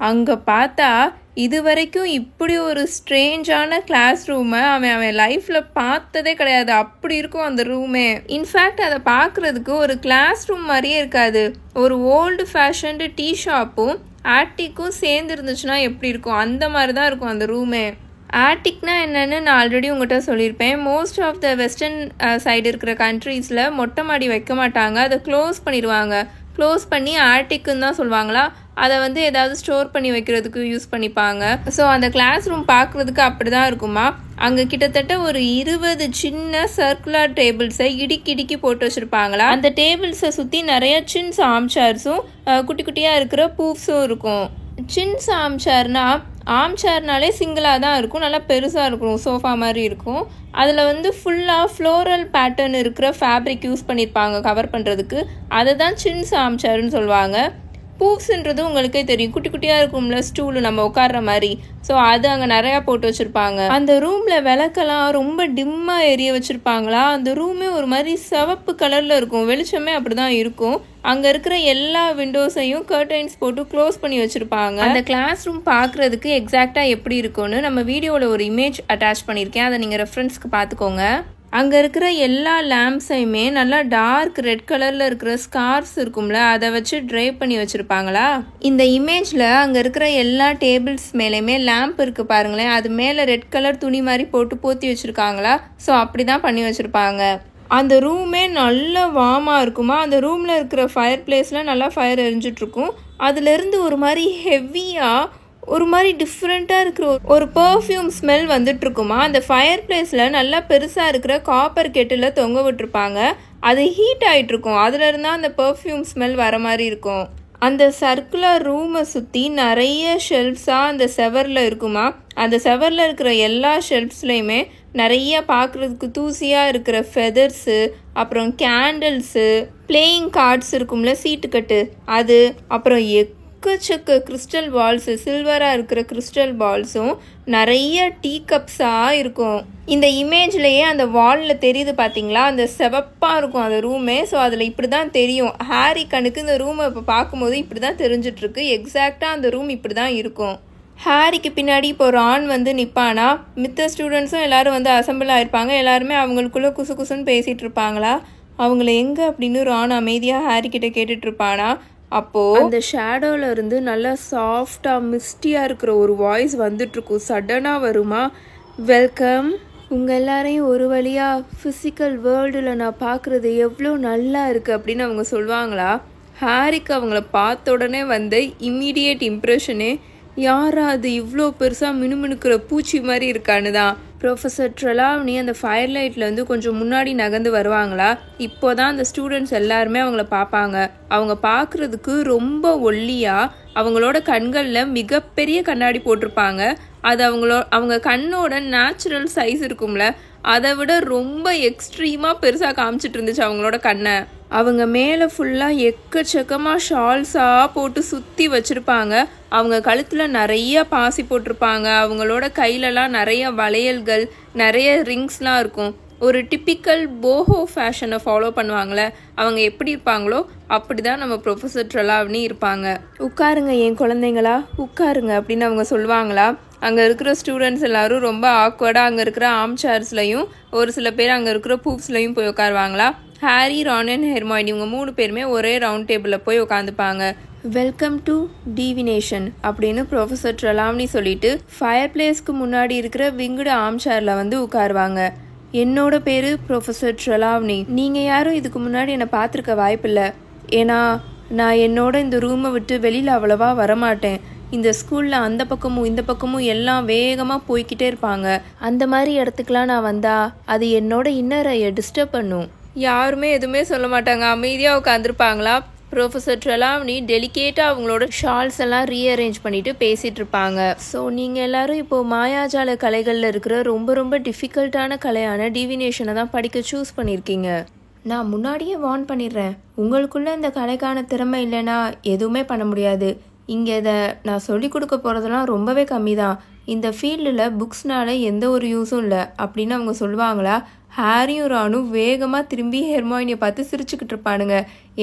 அங்கே பார்த்தா இது வரைக்கும் இப்படி ஒரு ஸ்ட்ரேஞ்சான கிளாஸ் ரூமை அவன் லைஃப்பில் பார்த்ததே கிடையாது. அப்படி இருக்கும் அந்த ரூமே. இன்ஃபேக்ட் அதை பார்க்குறதுக்கு ஒரு கிளாஸ் ரூம் மாதிரியே இருக்காது. ஒரு ஓல்டு ஃபேஷன்டு டீ ஷாப்பும் ஆட்டிக்கும் சேர்ந்து இருந்துச்சுன்னா எப்படி இருக்கும், அந்த மாதிரி தான் இருக்கும் அந்த ரூமே. ஆட்டிக்னா என்னென்னு நான் ஆல்ரெடி உங்கள்கிட்ட சொல்லியிருப்பேன். Most of the western side இருக்கிற கண்ட்ரீஸில் மொட்டை மாடி வைக்க மாட்டாங்க, அதை க்ளோஸ் பண்ணிடுவாங்க. க்ளோஸ் பண்ணி ஆட்டிக்குன்னு தான் சொல்லுவாங்களா. அதை வந்து ஏதாவது ஸ்டோர் பண்ணி வைக்கிறதுக்கு யூஸ் பண்ணிப்பாங்க. ஸோ அந்த கிளாஸ் ரூம் பார்க்குறதுக்கு அப்படி தான் இருக்குமா. அங்கே கிட்டத்தட்ட ஒரு 20 சின்ன சர்க்குலர் டேபிள்ஸை இடுக்கி போட்டு வச்சுருப்பாங்களா. அந்த டேபிள்ஸை சுற்றி நிறைய சின்ஸ் ஆம்சேர்ஸும் குட்டி குட்டியாக இருக்கிற பூஃப்ஸும் இருக்கும். சின்ஸ் ஆம்சேர்னாலே சிங்கிளாக தான் இருக்கும், நல்லா பெருசாக இருக்கும், சோஃபா மாதிரி இருக்கும். அதில் வந்து ஃபுல்லாக ஃப்ளோரல் பேட்டர்ன் இருக்கிற ஃபேப்ரிக் யூஸ் பண்ணியிருப்பாங்க கவர் பண்ணுறதுக்கு. அதை தான் சின்ஸ் ஆம்சேர்னு சொல்லுவாங்க. பூஃப்ஸ்ன்றது உங்களுக்கே தெரியும், குட்டி குட்டியாக இருக்கும்ல ஸ்டூலு நம்ம உட்கார்ற மாதிரி. ஸோ அது அங்கே நிறையா போட்டு வச்சுருப்பாங்க. அந்த ரூமில் விளக்கெல்லாம் ரொம்ப டிம்மாக எரிய வச்சுருப்பாங்களா. அந்த ரூமே ஒரு மாதிரி சிவப்பு கலரில் இருக்கும், வெளிச்சமே அப்படி தான் இருக்கும். அங்கே இருக்கிற எல்லா விண்டோஸையும் கர்டைன்ஸ் போட்டு க்ளோஸ் பண்ணி வச்சுருப்பாங்க. அந்த கிளாஸ் ரூம் பார்க்குறதுக்கு எக்ஸாக்டாக எப்படி இருக்கும்னு நம்ம வீடியோவில் ஒரு இமேஜ் அட்டாச் பண்ணியிருக்கேன், அதை நீங்கள் ரெஃபரன்ஸ்க்கு பார்த்துக்கோங்க. அங்கே இருக்கிற எல்லா லேம்ப்ஸையுமே நல்லா டார்க் ரெட் கலரில் இருக்கிற ஸ்கார்ஸ் இருக்கும்ல, அதை வச்சு ட்ரைப் பண்ணி வச்சுருப்பாங்களா. இந்த இமேஜில் அங்கே இருக்கிற எல்லா டேபிள்ஸ் மேலேயுமே லேம்ப் இருக்குது பாருங்களேன், அது மேலே ரெட் கலர் துணி மாதிரி போட்டு போத்தி வச்சுருக்காங்களா. ஸோ அப்படி தான் பண்ணி வச்சுருப்பாங்க. அந்த ரூமே நல்ல வார்மாக இருக்குமா. அந்த ரூமில் இருக்கிற ஃபயர் பிளேஸில் நல்லா ஃபயர் எரிஞ்சிட்ருக்கும். அதுலேருந்து ஒரு மாதிரி ஹெவியாக ஒரு மாதிரி டிஃப்ரெண்ட்டாக இருக்கிற ஒரு பர்ஃப்யூம் ஸ்மெல் வந்துட்டுருக்குமா. அந்த ஃபயர் பிளேஸில் நல்லா பெருசாக இருக்கிற காப்பர் கெட்டில் தொங்க விட்டுருப்பாங்க. அது ஹீட் ஆகிட்ருக்கும், அதுலேருந்து அந்த பர்ஃப்யூம் ஸ்மெல் வர மாதிரி இருக்கும். அந்த சர்க்குலர் ரூமை சுற்றி நிறைய ஷெல்ஃப்ஸாக அந்த செவரில் இருக்குமா. அந்த செவரில் இருக்கிற எல்லா ஷெல்ஃப்ஸ்லையுமே நிறைய பார்க்குறதுக்கு தூசியாக இருக்கிற ஃபெதர்ஸு, அப்புறம் கேண்டில்ஸு, பிளேயிங் கார்ட்ஸ் இருக்கும்ல சீட்டுக்கட்டு, அது அப்புறம் எக்கச்சக்க கிறிஸ்டல் பால்ஸு, சில்வராக இருக்கிற கிறிஸ்டல் பால்ஸும் நிறைய டீ கப்ஸாக இருக்கும். இந்த இமேஜ்லேயே அந்த வாலில் தெரியுது பார்த்தீங்களா, அந்த செவப்பாக இருக்கும் அந்த ரூமே. ஸோ அதில் இப்படி தான் தெரியும். ஹாரி கண்ணுக்கு இந்த ரூமை இப்போ பார்க்கும்போது இப்படி தான் தெரிஞ்சிட்ருக்கு. எக்ஸாக்டாக அந்த ரூம் இப்படி தான் இருக்கும். ஹாரிக்கு பின்னாடி இப்போ ரான் வந்து நிற்பானா. மித்த ஸ்டூடெண்ட்ஸும் எல்லோரும் வந்து அசம்பிள் ஆகிருப்பாங்க. எல்லாருமே அவங்களுக்குள்ளே குசு குசுன்னு பேசிகிட்டு இருப்பாங்களா. அவங்கள எங்கே அப்படின்னு ரான் அமைதியாக ஹாரிக்கிட்ட கேட்டுட்ருப்பானா. அப்போது அந்த ஷேடோவில் இருந்து நல்லா சாஃப்டாக மிஸ்டியாக இருக்கிற ஒரு வாய்ஸ் வந்துட்டுருக்கும். சடனாக வருமா, வெல்கம், உங்கள் எல்லாரையும் ஒரு வழியாக ஃபிசிக்கல் வேர்ல்டில் நான் பார்க்குறது எவ்வளோ நல்லா இருக்குது அப்படின்னு அவங்க சொல்லுவாங்களா. ஹாரிக்கு அவங்கள பார்த்த உடனே வந்து இம்மீடியட் இம்ப்ரெஷனே, யாரா அது இவ்வளோ பெருசாக மினுமினுக்கிற பூச்சி மாதிரி இருக்கான்னு தான். ப்ரொஃபஸர் ட்ரெலாவ்னி அந்த ஃபயர் லைட்டில் வந்து கொஞ்சம் முன்னாடி நகர்ந்து வருவாங்களா. இப்போ தான் அந்த ஸ்டூடெண்ட்ஸ் எல்லாருமே அவங்கள பார்ப்பாங்க. அவங்க பார்க்குறதுக்கு ரொம்ப ஒல்லியாக, அவங்களோட கண்களில் மிகப்பெரிய கண்ணாடி போட்டிருப்பாங்க. அது அவங்க கண்ணோட நேச்சுரல் சைஸ் இருக்கும்ல, அதை விட ரொம்ப எக்ஸ்ட்ரீமாக பெருசாக காமிச்சிட்டு இருந்துச்சு அவங்களோட கண்ணை. அவங்க மேலே ஃபுல்லாக எக்கச்சக்கமாக ஷால்ஸாக போட்டு சுற்றி வச்சுருப்பாங்க. அவங்க கழுத்தில் நிறைய பாசி போட்டிருப்பாங்க. அவங்களோட கையிலலாம் நிறைய வளையல்கள், நிறைய ரிங்ஸ்லாம் இருக்கும். ஒரு டிப்பிக்கல் போஹோ ஃபேஷனை ஃபாலோ பண்ணுவாங்களே, அவங்க எப்படி இருப்பாங்களோ அப்படி தான் நம்ம ப்ரொஃபஸர் ட்ரெலாவ்னி இருப்பாங்க. உட்காருங்க என் குழந்தைங்களா, உட்காருங்க அப்படின்னு அவங்க சொல்லுவாங்களா. அங்கே இருக்கிற ஸ்டூடெண்ட்ஸ் எல்லோரும் ரொம்ப ஆக்வர்டாக அங்கே இருக்கிற ஆர்ம் சேர்ஸ்லையும் ஒரு சில பேர் அங்கே இருக்கிற பூப்ஸ்லையும் போய் உட்காருவாங்களா. ஹாரி, ரான் அண்ட் ஹெர்மைனி இவங்க 3 பேருமே ஒரே ரவுண்ட் டேபிளில் போய் உட்காந்துப்பாங்க. வெல்கம் டு டிவினேஷன் அப்படின்னு ப்ரொஃபஸர் ட்ரெலாவ்னி சொல்லிட்டு ஃபயர் பிளேஸ்க்கு முன்னாடி இருக்கிற விங்குடு ஆர்ம் சேரில் வந்து உட்காருவாங்க. என்னோட பேர் ப்ரொஃபஸர் ட்ரெலாவ்னி. நீங்கள் யாரும் இதுக்கு முன்னாடி என்னை பார்த்துருக்க வாய்ப்பில்லை. ஏன்னா நான் என்னோட இந்த ரூமை விட்டு வெளியில் அவ்வளவா வரமாட்டேன். இந்த ஸ்கூலில் அந்த பக்கமும் இந்த பக்கமும் எல்லாம் வேகமாக போய்கிட்டே இருப்பாங்க. அந்த மாதிரி இடத்துக்குலாம் நான் வந்தால் அது என்னோட இன்னரையை டிஸ்டர்ப் பண்ணும். யாருமே எதுவுமே சொல்ல மாட்டாங்க, அமைதியாக உட்காந்துருப்பாங்களா. ப்ரொஃபஸர் ட்ரெலாவ்னி டெலிகேட்டாக அவங்களோட ஷால்ஸ் எல்லாம் ரீஅரேஞ்ச் பண்ணிட்டு பேசிகிட்டு இருப்பாங்க. ஸோ நீங்கள் எல்லோரும் இப்போது மாயாஜால கலைகளில் இருக்கிற ரொம்ப ரொம்ப டிஃபிகல்ட்டான கலையான டிவினேஷனை தான் படிக்க சூஸ் பண்ணியிருக்கீங்க. நான் முன்னாடியே வார்ன் பண்ணிடுறேன், உங்களுக்குள்ளே இந்த கலைக்கான திறமை இல்லைன்னா எதுவுமே பண்ண முடியாது. இங்கே இதை நான் சொல்லிக் கொடுக்க போகிறதெல்லாம் ரொம்பவே கம்மி தான். இந்த ஃபீல்டில் புக்ஸ்னால எந்த ஒரு யூஸும் இல்லை அப்படின்னு அவங்க சொல்லுவாங்களா. ஹாரியும் ரானும் வேகமாக திரும்பி ஹெர்மைனியை பார்த்து சிரிச்சுக்கிட்டு இருப்பானுங்க.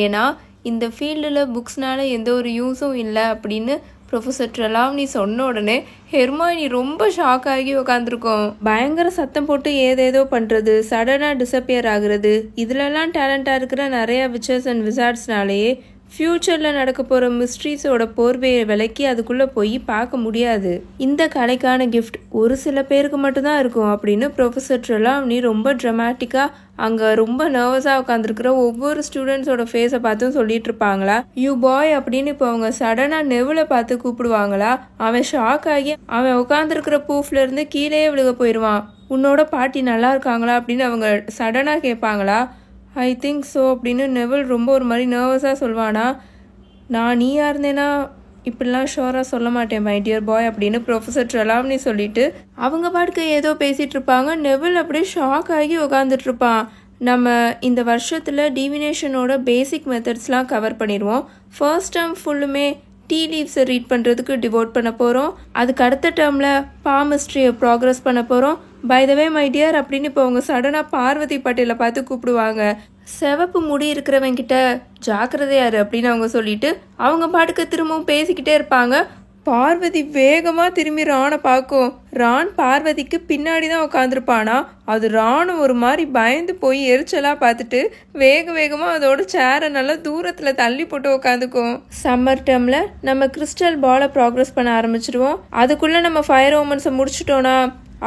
ஏன்னா இந்த ஃபீல்டில் புக்ஸ்னால எந்த ஒரு யூஸும் இல்லை அப்படின்னு ப்ரொஃபஸர் ட்ரெலாவ்னி சொன்ன உடனே ஹெர்மைனி ரொம்ப ஷாக் ஆகி உட்காந்துருக்கோம். பயங்கர சத்தம் போட்டு ஏதேதோ பண்ணுறது, சடனாக டிஸப்பியர் ஆகுறது, இதிலெல்லாம் டேலண்டாக இருக்கிற நிறைய விச்சர்ஸ் அண்ட் விசார்ட்ஸ்னாலேயே ஃப்யூச்சரில் நடக்க போகிற மிஸ்ட்ரீஸோட போர்வையை விலக்கி அதுக்குள்ளே போய் பார்க்க முடியாது. இந்த கலைக்கான கிஃப்ட் ஒரு சில பேருக்கு மட்டும்தான் இருக்கும் அப்படின்னு ப்ரொஃபஸர் ட்ரெலாவ்னி ரொம்ப ட்ரமாட்டிக்காக அங்கே ரொம்ப நர்வஸாக உட்காந்துருக்கிற ஒவ்வொரு ஸ்டூடெண்ட்ஸோட ஃபேஸை பார்த்தும் சொல்லிட்டு இருப்பாங்களா. யூ பாய் அப்படின்னு இப்போ அவங்க சடனாக நெவிலை பார்த்து கூப்பிடுவாங்களா. அவன் ஷாக் ஆகி அவன் உட்காந்துருக்கிற பூஃப்லேருந்து கீழே விழுக போயிடுவான். உன்னோட பாட்டி நல்லா இருக்காங்களா அப்படின்னு அவங்க சடனாக கேட்பாங்களா. ஐ திங்க் ஸோ அப்படின்னு நெவில் ரொம்ப ஒரு மாதிரி நர்வஸாக சொல்வானா. நான் நீயா இருந்தேன்னா இப்படிலாம் ஷோராக சொல்ல மாட்டேன் மை டியர் பாய் அப்படின்னு ப்ரொஃபஸர் ட்ரெலாவ்னி சொல்லிட்டு அவங்க பாட்டுக்கு ஏதோ பேசிகிட்டு இருப்பாங்க. நெவில் அப்படியே ஷாக் ஆகி உட்காந்துட்ருப்பான். நம்ம இந்த வருஷத்தில் டிவினேஷனோட பேசிக் மெத்தட்ஸ்லாம் கவர் பண்ணிடுவோம். ஃபர்ஸ்ட் டேர்ம் ஃபுல்லுமே டீ லீவ்ஸை ரீட் பண்ணுறதுக்கு டிவோட் பண்ண போகிறோம். அதுக்கு அடுத்த டேர்மில் பாமிஸ்ட்ரியை ப்ராக்ரஸ் பண்ண போகிறோம். By the way my dear அப்படின்னு இப்போ அவங்க சடனாக பார்வதி பட்டேலை பார்த்து கூப்பிடுவாங்க. சிவப்பு முடி இருக்கிறவங்கிட்ட ஜாக்கிரதையாரு அப்படின்னு அவங்க சொல்லிட்டு அவங்க பாட்டுக்கு திரும்பவும் பேசிக்கிட்டே இருப்பாங்க. பார்வதி வேகமாக திரும்பி ரானை பார்க்கும். ரான் பார்வதிக்கு பின்னாடி தான் உட்காந்துருப்பானா. அது ராணும் ஒரு மாதிரி பயந்து போய் எரிச்சலாக பார்த்துட்டு வேகமாக அதோட சேரை நல்லா தூரத்தில் தள்ளி போட்டு உட்காந்துக்கும். சம்மர் டேர்மில் நம்ம கிறிஸ்டல் பாலை ப்ராக்ரஸ் பண்ண ஆரம்பிச்சிடுவோம். அதுக்குள்ளே நம்ம ஃபயர் ஓமன்ஸை முடிச்சிட்டோன்னா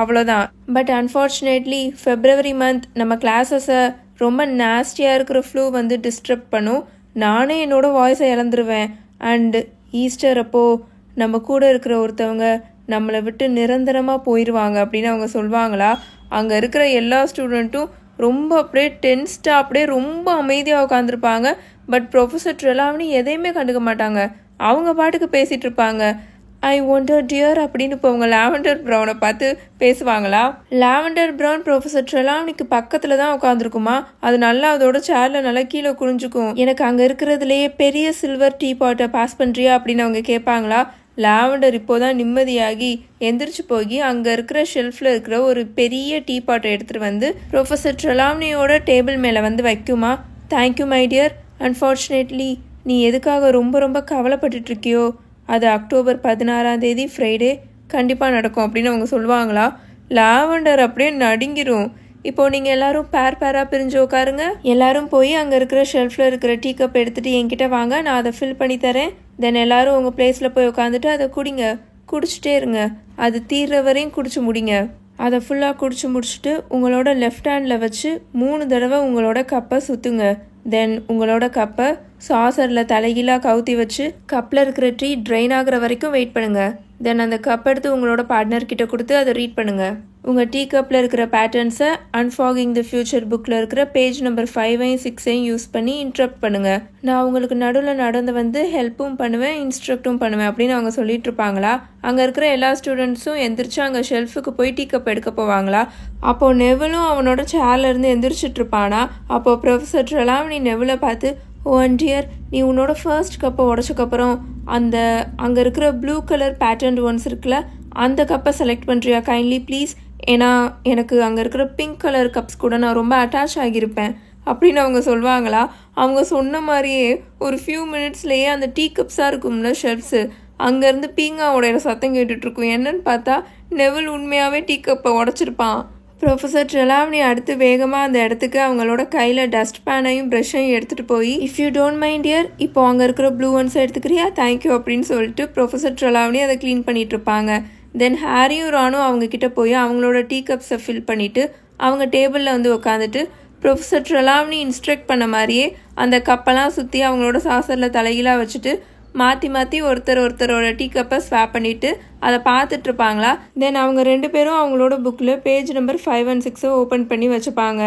அவ்வளோதான். பட் அன்ஃபார்ச்சுனேட்லி ஃபெப்ரவரி மந்த் நம்ம கிளாஸஸை ரொம்ப நாஸ்டியாக இருக்கிற ஃப்ளூ வந்து டிஸ்டர்ப் பண்ணும். நானே என்னோடய வாய்ஸை இழந்துருவேன். அண்டு ஈஸ்டர் அப்போது நம்ம கூட இருக்கிற ஒருத்தவங்க நம்மளை விட்டு நிரந்தரமாக போயிடுவாங்க அப்படின்னு அவங்க சொல்லுவாங்களா. அங்கே இருக்கிற எல்லா ஸ்டூடெண்ட்டும் ரொம்ப அப்படியே டென்ஸ்டாக அப்படியே ரொம்ப அமைதியாக உட்காந்துருப்பாங்க. பட் ப்ரொஃபஸர் ட்ரெலாவ்னி எதையுமே கண்டுக்க மாட்டாங்க. அவங்க பாட்டுக்கு பேசிகிட்டு இருப்பாங்க. ஐ ஒண்டர் டியர் அப்படின்னு இப்போ அவங்க லாவெண்டர் ப்ரௌனை பார்த்து பேசுவாங்களா. லாவெண்டர் ப்ரௌன் ப்ரொஃபஸர் ட்ரெலாவ்னிக்கு பக்கத்தில் தான் உட்காந்துருக்குமா. அது நல்லா அதோட சேரில் நல்லா கீழே குனிஞ்சுக்கும். எனக்கு அங்கே இருக்கிறதுலையே பெரிய சில்வர் டீ பாட்டை பாஸ் பண்ணுறியா அப்படின்னு அவங்க கேட்பாங்களா. லாவெண்டர் இப்போதான் நிம்மதியாகி எந்திரிச்சு போய் அங்கே இருக்கிற ஷெல்ஃபில் இருக்கிற ஒரு பெரிய டீ பாட்டை எடுத்துகிட்டு வந்து ப்ரொஃபஸர் ட்ரெலாவ்னியோட டேபிள் மேலே வந்து வைக்குமா. Thank you my dear. அன்ஃபார்ச்சுனேட்லி நீ எதுக்காக ரொம்ப கவலைப்பட்டுட்டு இருக்கியோ அது அக்டோபர் 16 ஃப்ரைடே கண்டிப்பாக நடக்கும் அப்படின்னு அவங்க சொல்லுவாங்களா. லாவெண்டர் அப்படியே நடுங்கிரும். இப்போது நீங்கள் எல்லோரும் பேராக பிரிஞ்சு உட்காருங்க. எல்லோரும் போய் அங்கே இருக்கிற ஷெல்ஃபில் இருக்கிற டீ கப் எடுத்துகிட்டு என்கிட்ட வாங்க, நான் அதை ஃபில் பண்ணி தரேன். தென் எல்லோரும் உங்கள் பிளேஸில் போய் உட்காந்துட்டு அதை குடிங்க. குடிச்சிட்டே இருங்க. அது தீர்ற வரையும் குடிச்சு முடிங்க. அதை ஃபுல்லாக குடிச்சு முடிச்சுட்டு உங்களோட லெஃப்ட் ஹேண்டில் வச்சு 3 தடவை உங்களோட கப்பை சுற்றுங்க. தென் உங்களோட கப்பை சாசரில் தலைகீழாக கவுத்தி வச்சு கப்பில் இருக்கிற டீ ட்ரைன் ஆகிற வரைக்கும் வெயிட் பண்ணுங்கள். தென் அந்த கப் எடுத்து உங்களோட பார்ட்னர்கிட்ட கொடுத்து அதை ரீட் பண்ணுங்கள். உங்கள் டீ கப்பில் இருக்கிற பேட்டர்ன்ஸை அன்ஃபாகிங் தி ஃபியூச்சர் புக்கில் இருக்கிற பேஜ் நம்பர் 5 6 யூஸ் பண்ணி இன்ட்ரப்ட் பண்ணுங்கள். நான் உங்களுக்கு நடுவில் நடந்து வந்து ஹெல்ப்பும் பண்ணுவேன், இன்ஸ்ட்ரக்டும் பண்ணுவேன் அப்படின்னு அவங்க சொல்லிட்டு இருப்பாங்களா. அங்கே இருக்கிற எல்லா ஸ்டூடெண்ட்ஸும் எந்திரிச்சு அங்கே ஷெல்ஃபுக்கு போய் டீ கப் எடுக்க போவாங்களா. அப்போது நெவிலும் அவனோட சேர்லேருந்து எந்திரிச்சிட்டு இருப்பானா. அப்போது ப்ரொஃபஸர் ட்ரெலாவ்னி நெவிலை பார்த்து, ஓ டியர், நீ உன்னோட ஃபர்ஸ்ட் கப்பை உடச்சக்கப்புறம் அங்கே இருக்கிற ப்ளூ கலர் பேட்டர்ன் ஒன்ஸ் இருக்குல்ல, அந்த கப்பை செலக்ட் பண்ணுறியா கைண்ட்லி ப்ளீஸ். ஏன்னா எனக்கு அங்கே இருக்கிற பிங்க் கலர் கப்ஸ் கூட நான் ரொம்ப அட்டாச் ஆகியிருப்பேன் அப்படின்னு அவங்க சொல்லுவாங்களா. அவங்க சொன்ன மாதிரியே ஒரு ஃபியூ மினிட்ஸ்லேயே அந்த டீ கப்ஸாக இருக்கும்ல ஷெல்ஃப்ஸு, அங்கேருந்து பீங்காவோட சத்தம் கேட்டுட்ருக்கும். என்னன்னு பார்த்தா நெவில் உண்மையாகவே டீ கப்பை உடச்சிருப்பான். ப்ரொஃபஸர் ட்ரெலாவ்னி அடுத்து வேகமாக அந்த இடத்துக்கு அவங்களோட கையில் டஸ்ட் பேனையும் ப்ரஷ்ஷையும் எடுத்துகிட்டு போய், if you don't mind dear, இப்போ அங்கே இருக்கிற ப்ளூ ஒன்ஸை எடுத்துக்கிறியா, தேங்க்யூ அப்படின்னு சொல்லிட்டு ப்ரொஃபஸர் ட்ரெலாவ்னி அதை க்ளீன் பண்ணிகிட்டு இருப்பாங்க. தென் ஹாரியும் ரானும் அவங்கக்கிட்ட போய் அவங்களோட டீ கப்ஸை ஃபில் பண்ணிவிட்டு அவங்க டேபிளில் வந்து உட்காந்துட்டு ப்ரொஃபஸர் ட்ரெலாவ்னி இன்ஸ்ட்ரக்ட் பண்ண மாதிரியே அந்த கப்பெல்லாம் சுற்றி அவங்களோட சாசரில் தலைகீழாக வச்சுட்டு மாற்றி ஒருத்தரோட டீ கப்பை ஸ்வாப் பண்ணிவிட்டு அதை பார்த்துட்ருப்பாங்களா. தென் அவங்க 2 பேரும் அவங்களோட புக்கில் பேஜ் நம்பர் 5 and 6 ஓப்பன் பண்ணி வச்சுப்பாங்க.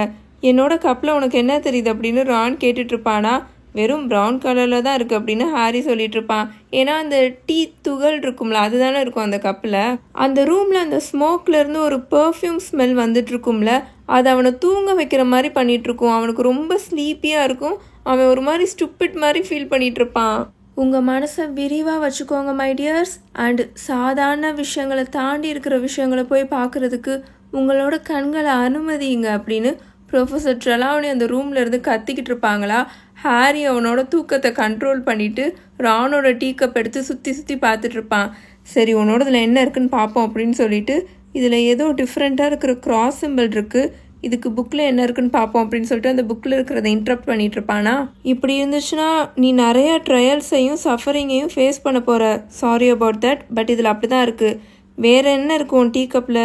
என்னோட கப்பில் உனக்கு என்ன தெரியுது அப்படின்னு ரான் கேட்டுட்ருப்பானா. வெறும் ப்ரௌன் கலரில் தான் இருக்குது அப்படின்னு ஹாரி சொல்லிகிட்ருப்பான். ஏன்னா அந்த டீ துகள் இருக்கும்ல, அதுதானே இருக்கும் அந்த கப்பில். அந்த ரூமில் அந்த ஸ்மோக்லேருந்து ஒரு பர்ஃப்யூம் ஸ்மெல் வந்துட்டுருக்கும்ல, அது அவனை தூங்க வைக்கிற மாதிரி பண்ணிகிட்ருக்கும். அவனுக்கு ரொம்ப ஸ்லீப்பியாக இருக்கும். அவன் ஒரு மாதிரி ஸ்டூப்பிட் மாதிரி ஃபீல் பண்ணிகிட்ருப்பான். உங்கள் மனசை விரிவாக வச்சுக்கோங்க மை டியர்ஸ். அண்ட் சாதாரண விஷயங்களை தாண்டி இருக்கிற விஷயங்களை போய் பார்க்குறதுக்கு உங்களோட கண்களை அனுமதிங்க அப்படின்னு ப்ரொஃபஸர் ட்ரெலாவ்னி அந்த ரூமில் இருந்து கத்திக்கிட்டு இருப்பாங்களா. ஹாரி அவனோட தூக்கத்தை கண்ட்ரோல் பண்ணிவிட்டு ரானோட டீ கப் எடுத்து சுற்றி பார்த்துட்ருப்பான். சரி, உன்னோட இதில் என்ன இருக்குன்னு பார்ப்போம் அப்படின்னு சொல்லிட்டு, இதில் ஏதோ டிஃப்ரெண்ட்டாக இருக்கிற கிராஸ் சிம்பிள் இருக்குது, இதுக்கு புக்கில் என்ன இருக்குன்னு பார்ப்போம் அப்படின்னு சொல்லிட்டு அந்த புக்கில் இருக்கிறத இன்டரப்ட் பண்ணிட்டு இருப்பானா. இப்படி இருந்துச்சுன்னா நீ நிறைய ட்ரையல்ஸையும் சஃபரிங்கையும் ஃபேஸ் பண்ண போகிற. சாரி அபவுட் தட், பட் இதில் அப்படி தான் இருக்குது. வேறு என்ன இருக்கும் டீ கப்பில்?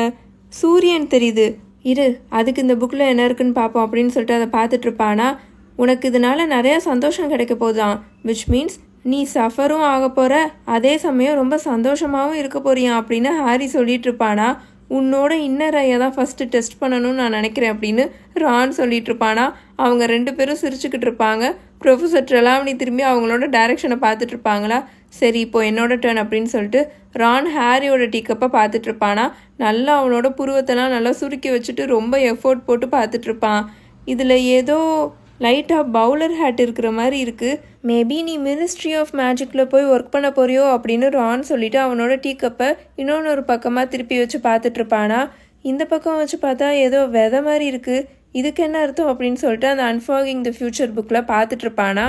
சூரியன் தெரியுது. இரு, அதுக்கு இந்த புக்கில் என்ன இருக்குன்னு பார்ப்போம் அப்படின்னு சொல்லிட்டு அதை பார்த்துட்டு இருப்பானா. உனக்கு இதனால் நிறையா சந்தோஷம் கிடைக்க போகுதான், விச் மீன்ஸ் நீ சஃபரும் ஆக போகிற, அதே சமயம் ரொம்ப சந்தோஷமாகவும் இருக்க போறியா அப்படின்னு ஹாரி சொல்லிட்டு இருப்பானா. உன்னோட இன்னர் ஐயை தான் ஃபஸ்ட்டு டெஸ்ட் பண்ணணும்னு நான் நினைக்கிறேன் அப்படின்னு ரான் சொல்லிட்டு இருப்பானா. அவங்க 2 பேரும் சிரிச்சுக்கிட்டு இருப்பாங்க. ப்ரொஃபஸர் ட்ரெலாவனி திரும்பி அவங்களோட டைரக்ஷனை பார்த்துட்டு இருப்பாங்களா. சரி, இப்போ என்னோட டர்ன் அப்படின்னு சொல்லிட்டு ரான் ஹாரியோட டீ கப்பை பார்த்துட்டு இருப்பானா. நல்லா அவனோட புருவத்தெல்லாம் நல்லா சுருக்கி வச்சுட்டு ரொம்ப எஃபோர்ட் போட்டு பார்த்துட்டு இருப்பான். இதில் ஏதோ லைட்டாக பவுலர் ஹேட் இருக்கிற மாதிரி இருக்குது. மேபி நீ மினிஸ்ட்ரி ஆஃப் மேஜிக்கில் போய் ஒர்க் பண்ண போறியோ அப்படின்னு ரான் சொல்லிவிட்டு அவனோட டீ கப்பை இன்னொன்று பக்கமாக திருப்பி வச்சு பார்த்துட்ருப்பானா. இந்த பக்கம் வச்சு பார்த்தா ஏதோ விதை மாதிரி இருக்குது, இதுக்கு என்ன அர்த்தம் அப்படின்னு சொல்லிட்டு அந்த அன்ஃபாகிங் த ஃபியூச்சர் புக்கில் பார்த்துட்ருப்பானா.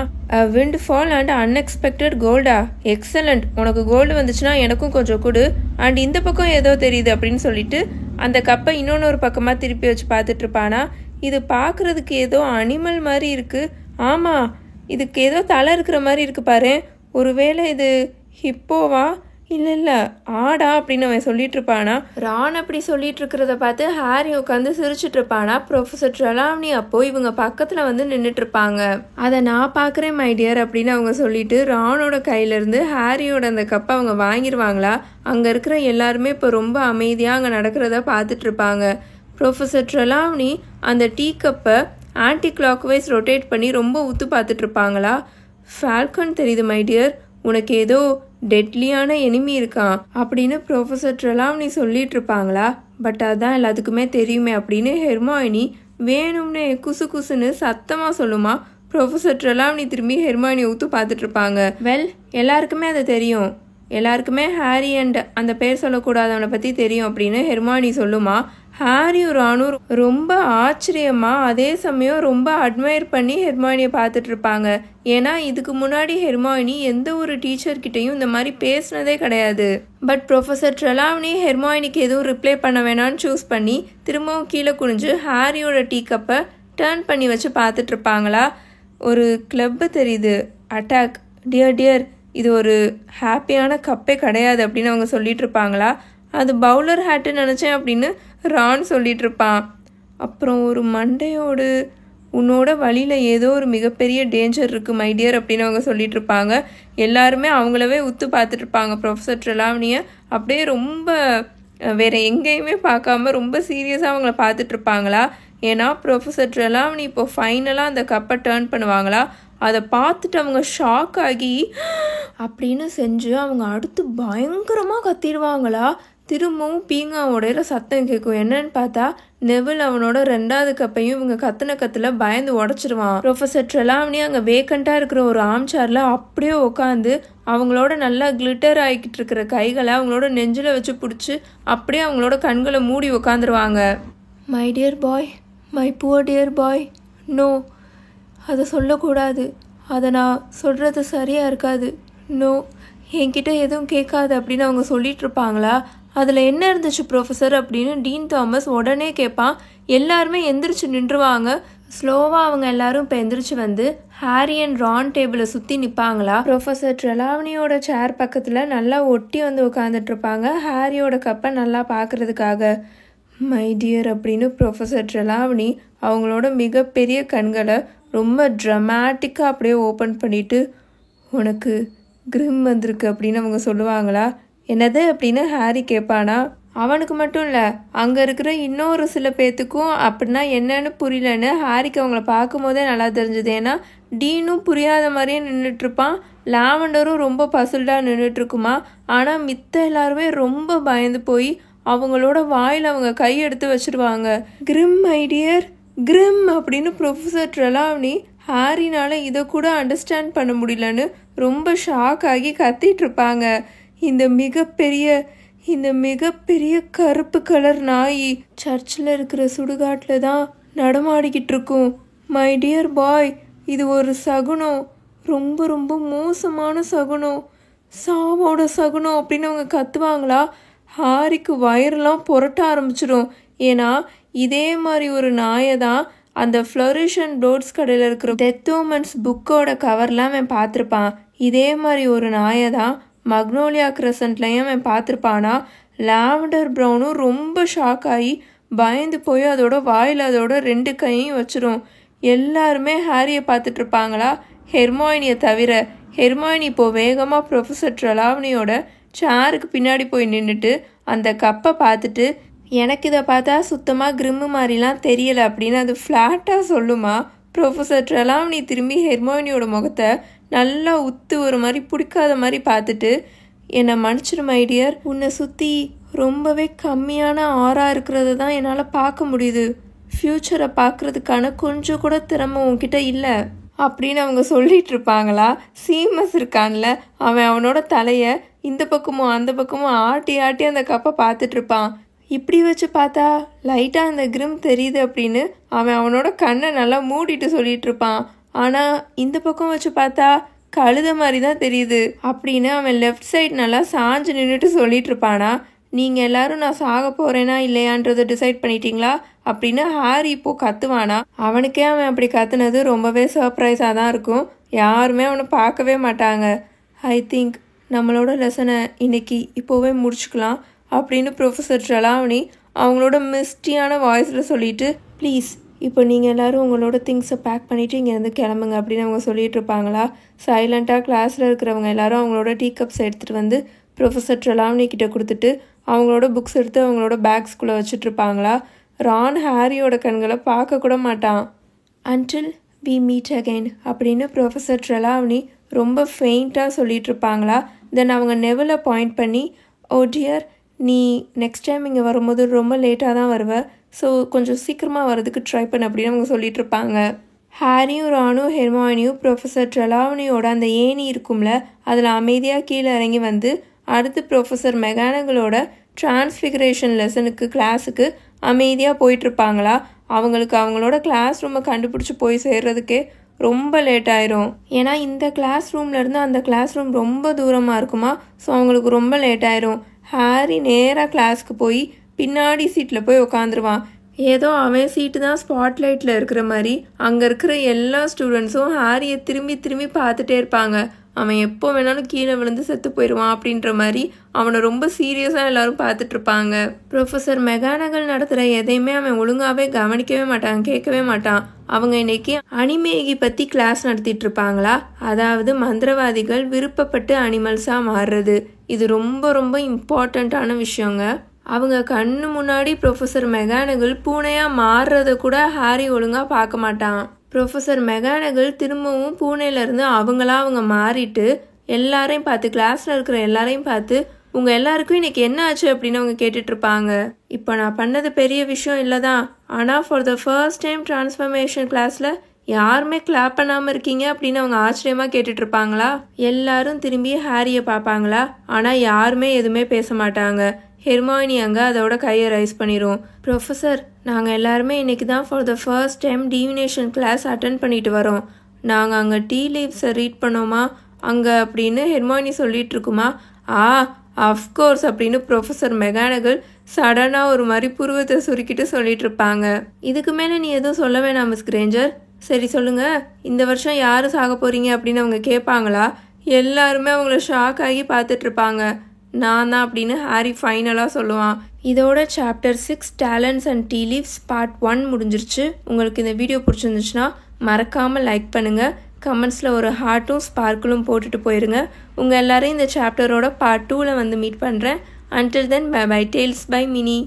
விண்ட் ஃபால் அண்ட் அன்எக்ஸ்பெக்டட் கோல்டா, எக்ஸலண்ட், உனக்கு கோல்டு வந்துச்சுன்னா எனக்கும் கொஞ்சம் கொடு. அண்ட் இந்த பக்கம் ஏதோ தெரியுது அப்படின்னு சொல்லிட்டு அந்த கப்பை இன்னொன்று பக்கமாக திருப்பி வச்சு பார்த்துட்ருப்பானா. இது பார்க்குறதுக்கு ஏதோ அனிமல் மாதிரி இருக்குது. ஆமாம், இதுக்கு ஏதோ தலை இருக்கிற மாதிரி இருக்குது பாரு. ஒருவேளை இது ஹிப்போவா, இல்லை ஆடா அப்படின்னு அவன் சொல்லிட்டு இருப்பானா. ரான் அப்படி சொல்லிட்டு இருக்கிறத பார்த்து ஹாரி உட்காந்து சிரிச்சுட்டு இருப்பானா. ப்ரொஃபஸர் ட்ரெலாவனி அப்போ இவங்க பக்கத்தில் வந்து நின்றுட்டு இருப்பாங்க. அதை நான் பார்க்குறேன் மை டியர் அப்படின்னு அவங்க சொல்லிட்டு ரானோட கையிலேருந்து ஹாரியோட அந்த கப்பை அவங்க வாங்கிடுவாங்களா. அங்கே இருக்கிற எல்லாருமே இப்போ ரொம்ப அமைதியாக அங்கே நடக்கிறத பார்த்துட்டு இருப்பாங்க. ப்ரொஃபஸர் ட்ரெலாவனி அந்த டீ கப்பை ஆன்டி கிளாக் வைஸ் ரொட்டேட் பண்ணி ரொம்ப உத்து பார்த்துட்டு இருப்பாங்களா. ஃபால்கன் தெரியுது மை டியர், உனக்கு ஏதோ டெட்லியான எனிமி இருக்கான் அப்படின்னு ப்ரொஃபஸர் ட்ரெலாவனி சொல்லிட்டு இருப்பாங்களா. பட் அதான் எல்லாத்துக்குமே தெரியுமே அப்படின்னு ஹெர்மாயினி வேணும்னே குசு குசுன்னு சத்தமாக சொல்லுமா. ப்ரொஃபஸர் ட்ரெலாவனி திரும்பி ஹெர்மாயினி ஊத்து பார்த்துட்டு இருப்பாங்க. வெல், எல்லாருக்குமே அது தெரியும், எல்லாருக்குமே ஹாரி அண்ட் அந்த பேர் சொல்லக்கூடாதவனை பற்றி தெரியும் அப்படின்னு ஹெர்மாயினி சொல்லுமா. ஹாரியும் ராணும் ரொம்ப ஆச்சரியமாக அதே சமயம் ரொம்ப அட்மையர் பண்ணி ஹெர்மாயினியை பார்த்துட்டு இருப்பாங்க. ஏன்னா இதுக்கு முன்னாடி ஹெர்மாயினி எந்த ஒரு டீச்சர்கிட்டையும் இந்த மாதிரி பேசினதே கிடையாது. பட் ப்ரொஃபஸர் ட்ரெலாவனி ஹெர்மாயினிக்கு எதுவும் ரிப்ளை பண்ண வேணான்னு சூஸ் பண்ணி திரும்பவும் கீழே குனிஞ்சு ஹாரியோட டீ கப்பை டர்ன் பண்ணி வச்சு பார்த்துட்டு இருப்பாங்களா. ஒரு கிளப்பு தெரியுது, அட்டாக். டியர், இது ஒரு ஹாப்பியான கப்பே கிடையாது அப்படின்னு அவங்க சொல்லிட்டு இருப்பாங்களா. அது பவுலர் ஹேட்டுன்னு நினச்சேன் அப்படின்னு ரான் சொல்லிட்டு இருப்பான். அப்புறம் ஒரு மண்டையோடு உன்னோட வழியில் ஏதோ ஒரு மிகப்பெரிய டேஞ்சர் இருக்குது மை டியர் அப்படின்னு அவங்க சொல்லிட்டு இருப்பாங்க. எல்லாருமே அவங்களவே உத்து பார்த்துட்டு இருப்பாங்க. ப்ரொஃபஸர் ட்ரெலாவனியை அப்படியே ரொம்ப வேறு எங்கேயுமே பார்க்காம ரொம்ப சீரியஸாக அவங்கள பார்த்துட்டு இருப்பாங்களா. ஏன்னா ப்ரொஃபஸர் ட்ரெலாவனி இப்போ ஃபைனலாக அந்த கப்பை டர்ன் பண்ணுவாங்களா. அதை பார்த்துட்டு அவங்க ஷாக் ஆகி அப்படின்னு செஞ்சு அவங்க அடுத்து பயங்கரமாக கத்திடுவாங்களா. திரும்பவும் பீங்காவோட சத்தம் கேட்கும். என்னன்னு பார்த்தா நெவில் அவனோட 2வது கப்பையும் இவங்க கத்துல பயந்து உடச்சிருவான். ப்ரொஃபஸர் ட்ரெலாவனி அங்கே வேக்கண்ட்டாக இருக்கிற ஒரு ஆம்சாரில் அப்படியே உட்காந்து அவங்களோட நல்லா கிளிட்டர் ஆகிக்கிட்டு இருக்கிற கைகளை அவங்களோட நெஞ்சில் வச்சு பிடிச்சி அப்படியே அவங்களோட கண்களை மூடி உட்காந்துருவாங்க. My dear boy, my poor dear boy, no, அதை சொல்லக்கூடாது, அதை நான் சொல்கிறது சரியாக இருக்காது, நோ, என்கிட்ட எதுவும் கேட்காது அப்படின்னு அவங்க சொல்லிட்டு இருப்பாங்களா. அதில் என்ன இருந்துச்சு ப்ரொஃபஸர் அப்படின்னு டீன் தாமஸ் உடனே கேட்பான். எல்லாருமே எந்திரிச்சு நின்றுவாங்க. ஸ்லோவாக அவங்க எல்லாரும் இப்போ எந்திரிச்சு வந்து ஹாரி அண்ட் ரான் டேபிளை சுற்றி நிற்பாங்களா. ப்ரொஃபஸர் ட்ரெலாவனியோட சேர் பக்கத்தில் நல்லா ஒட்டி வந்து உட்காந்துட்டு இருப்பாங்க ஹாரியோட கப்பை நல்லா பார்க்குறதுக்காக. மை டியர் அப்படின்னு ப்ரொஃபஸர் ட்ரெலாவனி அவங்களோட மிகப்பெரிய கண்களை ரொம்ப ட்ரமாட்டிக்காக அப்படியே ஓப்பன் பண்ணிவிட்டு உனக்கு கிரிம் வந்திருக்கு அப்படின்னு அவங்க சொல்லுவாங்களா. என்னது அப்படின்னு ஹாரி கேட்பானா. அவனுக்கு மட்டும் இல்லை, அங்கே இருக்கிற இன்னொரு சில பேர்த்துக்கும் அப்படின்னா என்னன்னு புரியலன்னு ஹாரிக்கு அவங்கள பார்க்கும் போதே நல்லா தெரிஞ்சுது. ஏன்னா டீனும் புரியாத மாதிரியே நின்றுட்டுருப்பான், லாவெண்டரும் ரொம்ப பசுல்டாக நின்றுட்டுருக்குமா. ஆனால் மித்த எல்லாருமே ரொம்ப பயந்து போய் அவங்களோட வாயில் அவங்க கை எடுத்து வச்சுருவாங்க. கிரிம் மை டியர், கிரிம் அப்படின்னு ப்ரொஃபஸர் ட்ரெலாவனி ஹாரினால் இதை கூட அண்டர்ஸ்டாண்ட் பண்ண முடியலன்னு ரொம்ப ஷாக் ஆகி கத்திட்டு இருப்பாங்க. இந்த மிகப்பெரிய கருப்பு கலர் நாய் சர்ச்சில் இருக்கிற சுடுகாட்டில் தான் நடமாடிக்கிட்டு இருக்கும். மை டியர் பாய், இது ஒரு சகுனம், ரொம்ப ரொம்ப மோசமான சகுனம், சாவோட சகுனம் அப்படின்னு அவங்க கத்துவாங்களா. ஹாரிக்கு வயிறெல்லாம் புரட்ட ஆரம்பிச்சிடும். ஏன்னா இதே மாதிரி ஒரு நாயை தான் அந்த ஃப்ளரிஷ் அண்ட் ப்ளோட்ஸ் கடையில் இருக்கிற டெத் ஓமன்ஸ் புக்கோட கவர்லாம் அவன் பார்த்துருப்பான். இதே மாதிரி ஒரு நாயை தான் மக்னோலியா கிரசன்ட்லையும் அவன் பார்த்துருப்பானா. லாவெண்டர் ப்ரௌனும் ரொம்ப ஷாக் ஆகி பயந்து போய் அதோட வாயில் அதோட 2 கையும் வச்சிரும். எல்லாருமே ஹாரியை பார்த்துட்டு இருப்பாங்களா, ஹெர்மாயினியை தவிர. ஹெர்மாயினி இப்போ வேகமாக ப்ரொஃபஸர் ட்ரெலாவனியோட சேருக்கு பின்னாடி போய் நின்றுட்டு அந்த கப்பை பார்த்துட்டு, எனக்கு இதை பார்த்தா சுத்தமாக கிரிம்மு மாதிரிலாம் தெரியலை அப்படின்னு அது ஃப்ளாட்டாக சொல்லுமா. ப்ரொஃபஸர் ட்ரெலாவனி திரும்பி ஹெர்மாயினியோட முகத்தை நல்லா உத்து ஒரு மாதிரி பிடிக்காத மாதிரி பார்த்துட்டு, என்னை மன்னிச்சிடு மை டியர், உன்னை சுற்றி ரொம்பவே கம்மியான ஆறாக இருக்கிறது தான் என்னால் பார்க்க முடியுது. ஃப்யூச்சரை பார்க்குறதுக்கான கொஞ்சம் கூட திறமை உன்கிட்ட இல்லை அப்படின்னு அவங்க சொல்லிட்டு இருப்பாங்களா. சீமஸ் இருக்கான்ல, அவனோட தலையை இந்த பக்கமும் அந்த பக்கமும் ஆட்டி ஆட்டி அந்த கப்பை பார்த்துட்டு இருப்பான். இப்படி வச்சு பார்த்தா லைட்டாக அந்த கிரிம் தெரியுது அப்படின்னு அவனோட கண்ணை நல்லா மூடிட்டு சொல்லிட்டு இருப்பான். ஆனால் இந்த பக்கம் வச்சு பார்த்தா கழுத மாதிரி தான் தெரியுது அப்படின்னு அவன் லெஃப்ட் சைடு நல்லா சாஞ்சு நின்றுட்டு சொல்லிட்டு இருப்பானா. நீங்கள் எல்லாரும் நான் சாக போகிறேனா இல்லையான்றதை டிசைட் பண்ணிட்டீங்களா அப்படின்னு ஹாரி இப்போது கத்துவானா. அவனுக்கே அவன் அப்படி கத்துனது ரொம்பவே சர்ப்ரைஸாக தான் இருக்கும். யாருமே அவனை பார்க்கவே மாட்டாங்க. ஐ திங்க் நம்மளோட லெசனை இன்னைக்கு இப்போவே முடிச்சுக்கலாம் அப்படின்னு ப்ரொஃபஸர் ட்ரெலாவனி அவங்களோட மிஸ்டியான வாய்ஸில் சொல்லிட்டு, ப்ளீஸ் இப்போ நீங்கள் எல்லோரும் உங்களோட திங்ஸை பேக் பண்ணிவிட்டு இங்கேருந்து கிளம்புங்க அப்படின்னு அவங்க சொல்லிட்டு இருப்பாங்களா. சைலண்ட்டாக கிளாஸில் இருக்கிறவங்க எல்லாரும் அவங்களோட டீ கப்ஸ் எடுத்துகிட்டு வந்து ப்ரொஃபஸர் ட்ரெலாவனி கிட்ட கொடுத்துட்டு அவங்களோட புக்ஸ் எடுத்து அவங்களோட பேக்ஸ்குள்ளே வச்சுட்ருப்பாங்களா. ரான் ஹாரியோட கண்களை பார்க்க கூட மாட்டான். அன்டில் வி மீட் அகெயின் அப்படின்னு ப்ரொஃபஸர் ட்ரெலாவனி ரொம்ப ஃபெயிண்ட்டாக சொல்லிட்டு இருப்பாங்களா. தென் அவங்க நெவலை பாயிண்ட் பண்ணி, ஓ டியர், நீ நெக்ஸ்ட் டைம் இங்கே வரும்போது ரொம்ப லேட்டாக தான் வருவ, ஸோ கொஞ்சம் சீக்கிரமாக வரதுக்கு ட்ரை பண்ண அப்படின்னு அவங்க சொல்லிட்டு இருப்பாங்க. ஹாரியும் ரானும் ஹெர்மாயினியும் ப்ரொஃபஸர் ட்ரெலாவனியோட அந்த ஏணி இருக்கும்ல அதில் அமைதியாக கீழே இறங்கி வந்து அடுத்து ப்ரொஃபஸர் மெகானகளோட டிரான்ஸ்ஃபிகரேஷன் லெசனுக்கு கிளாஸுக்கு அமைதியாக போயிட்டுருப்பாங்களா. அவங்களுக்கு அவங்களோட கிளாஸ் ரூமை கண்டுபிடிச்சி போய் சேர்றதுக்கே ரொம்ப லேட் ஆயிரும். ஏன்னா இந்த கிளாஸ் ரூம்லேருந்து அந்த கிளாஸ் ரூம் ரொம்ப தூரமாக இருக்குமா. ஸோ அவங்களுக்கு ரொம்ப லேட் ஆயிரும். ஹாரி நேராக கிளாஸ்க்கு போய் பின்னாடி சீட்டில் போய் உட்காந்துருவான். ஏதோ அவன் சீட்டு தான் ஸ்பாட்லைட்டில் இருக்கிற மாதிரி அங்கே இருக்கிற எல்லா ஸ்டூடெண்ட்ஸும் ஹாரியை திரும்பி திரும்பி பார்த்துட்டே இருப்பாங்க. அவன் எப்போ வேணாலும் கீழே விழுந்து செத்து போயிடுவான் அப்படின்ற மாதிரி அவனை ரொம்ப சீரியஸாக எல்லாரும் பார்த்துட்ருப்பாங்க. ப்ரொஃபஸர் மெகானகல் நடத்துகிற எதையுமே அவன் ஒழுங்காகவே கவனிக்கவே மாட்டான், கேட்கவே மாட்டான். அவங்க இன்னைக்கு அனிமேகி பற்றி கிளாஸ் நடத்திட்டு இருப்பாங்களா. அதாவது மந்திரவாதிகள் விருப்பப்பட்டு அனிமல்ஸாக மாறுறது. இது ரொம்ப ரொம்ப இம்பார்ட்டண்ட்டான விஷயங்க. அவங்க கண்ணு முன்னாடி ப்ரொஃபஸர் மெகானகல் பூனையாக மாறுறத கூட ஹாரி ஒழுங்காக பார்க்க மாட்டான். ப்ரொஃபஸர் மெகானகல் திரும்பவும் பூனையிலேருந்து அவங்க மாறிட்டு எல்லாரையும் பார்த்து, கிளாஸில் இருக்கிற எல்லாரையும் பார்த்து, உங்கள் எல்லாருக்கும் இன்றைக்கி என்ன ஆச்சு அப்படின்னு அவங்க கேட்டுட்ருப்பாங்க. இப்போ நான் பண்ணது பெரிய விஷயம் இல்லை தான், ஆனால் for the first time transformation கிளாஸில் யாருமே கிளாப் பண்ணாமல் இருக்கீங்க அப்படின்னு அவங்க ஆச்சரியமாக கேட்டுட்ருப்பாங்களா. எல்லாரும் திரும்பி ஹாரியை பார்ப்பாங்களா. ஆனால் யாருமே எதுவுமே பேச மாட்டாங்க. ஹெர்மாயினி அங்கே அதோட கையை ரைஸ் பண்ணிடும். ப்ரொஃபஸர், நாங்கள் எல்லாருமே இன்றைக்கி தான் for the first time divination class attend பண்ணிட்டு வரோம். நாங்கள் அங்கே டீ லீவ்ஸை ரீட் பண்ணோமா அங்கே அப்படின்னு ஹெர்மாயினி சொல்லிட்டு இருக்குமா. அஃப்கோர்ஸ் அப்படின்னு ப்ரொஃபஸர் மெகானகல் சடனாக ஒரு மாதிரி புருவத்தை சுருக்கிட்டு சொல்லிட்டு இருப்பாங்க. இதுக்கு மேலே நீ எதுவும் சொல்ல வேணாம் மிஸ் கிரேஞ்சர். சரி சொல்லுங்கள், இந்த வருஷம் யார் சாக போகிறீங்க அப்படின்னு அவங்க கேட்பாங்களா. எல்லாருமே அவங்கள ஷாக் ஆகி பார்த்துட்ருப்பாங்க. நான் தான் அப்படின்னு ஹாரி ஃபைனலாக சொல்லுவான். இதோட chapter 6 talents and tea leaves part 1 முடிஞ்சிருச்சு. உங்களுக்கு இந்த வீடியோ பிடிச்சிருந்துச்சுன்னா மறக்காமல் லைக் பண்ணுங்கள். கமெண்ட்ஸில் ஒரு ஹார்ட்டும் ஸ்பார்க்கிளும் போட்டுட்டு போயிருங்க. உங்கள் எல்லாரையும் இந்த சாப்டரோட பார்ட் 2ல் வந்து மீட் பண்ணுறேன். Until then bye bye. Tales by mini.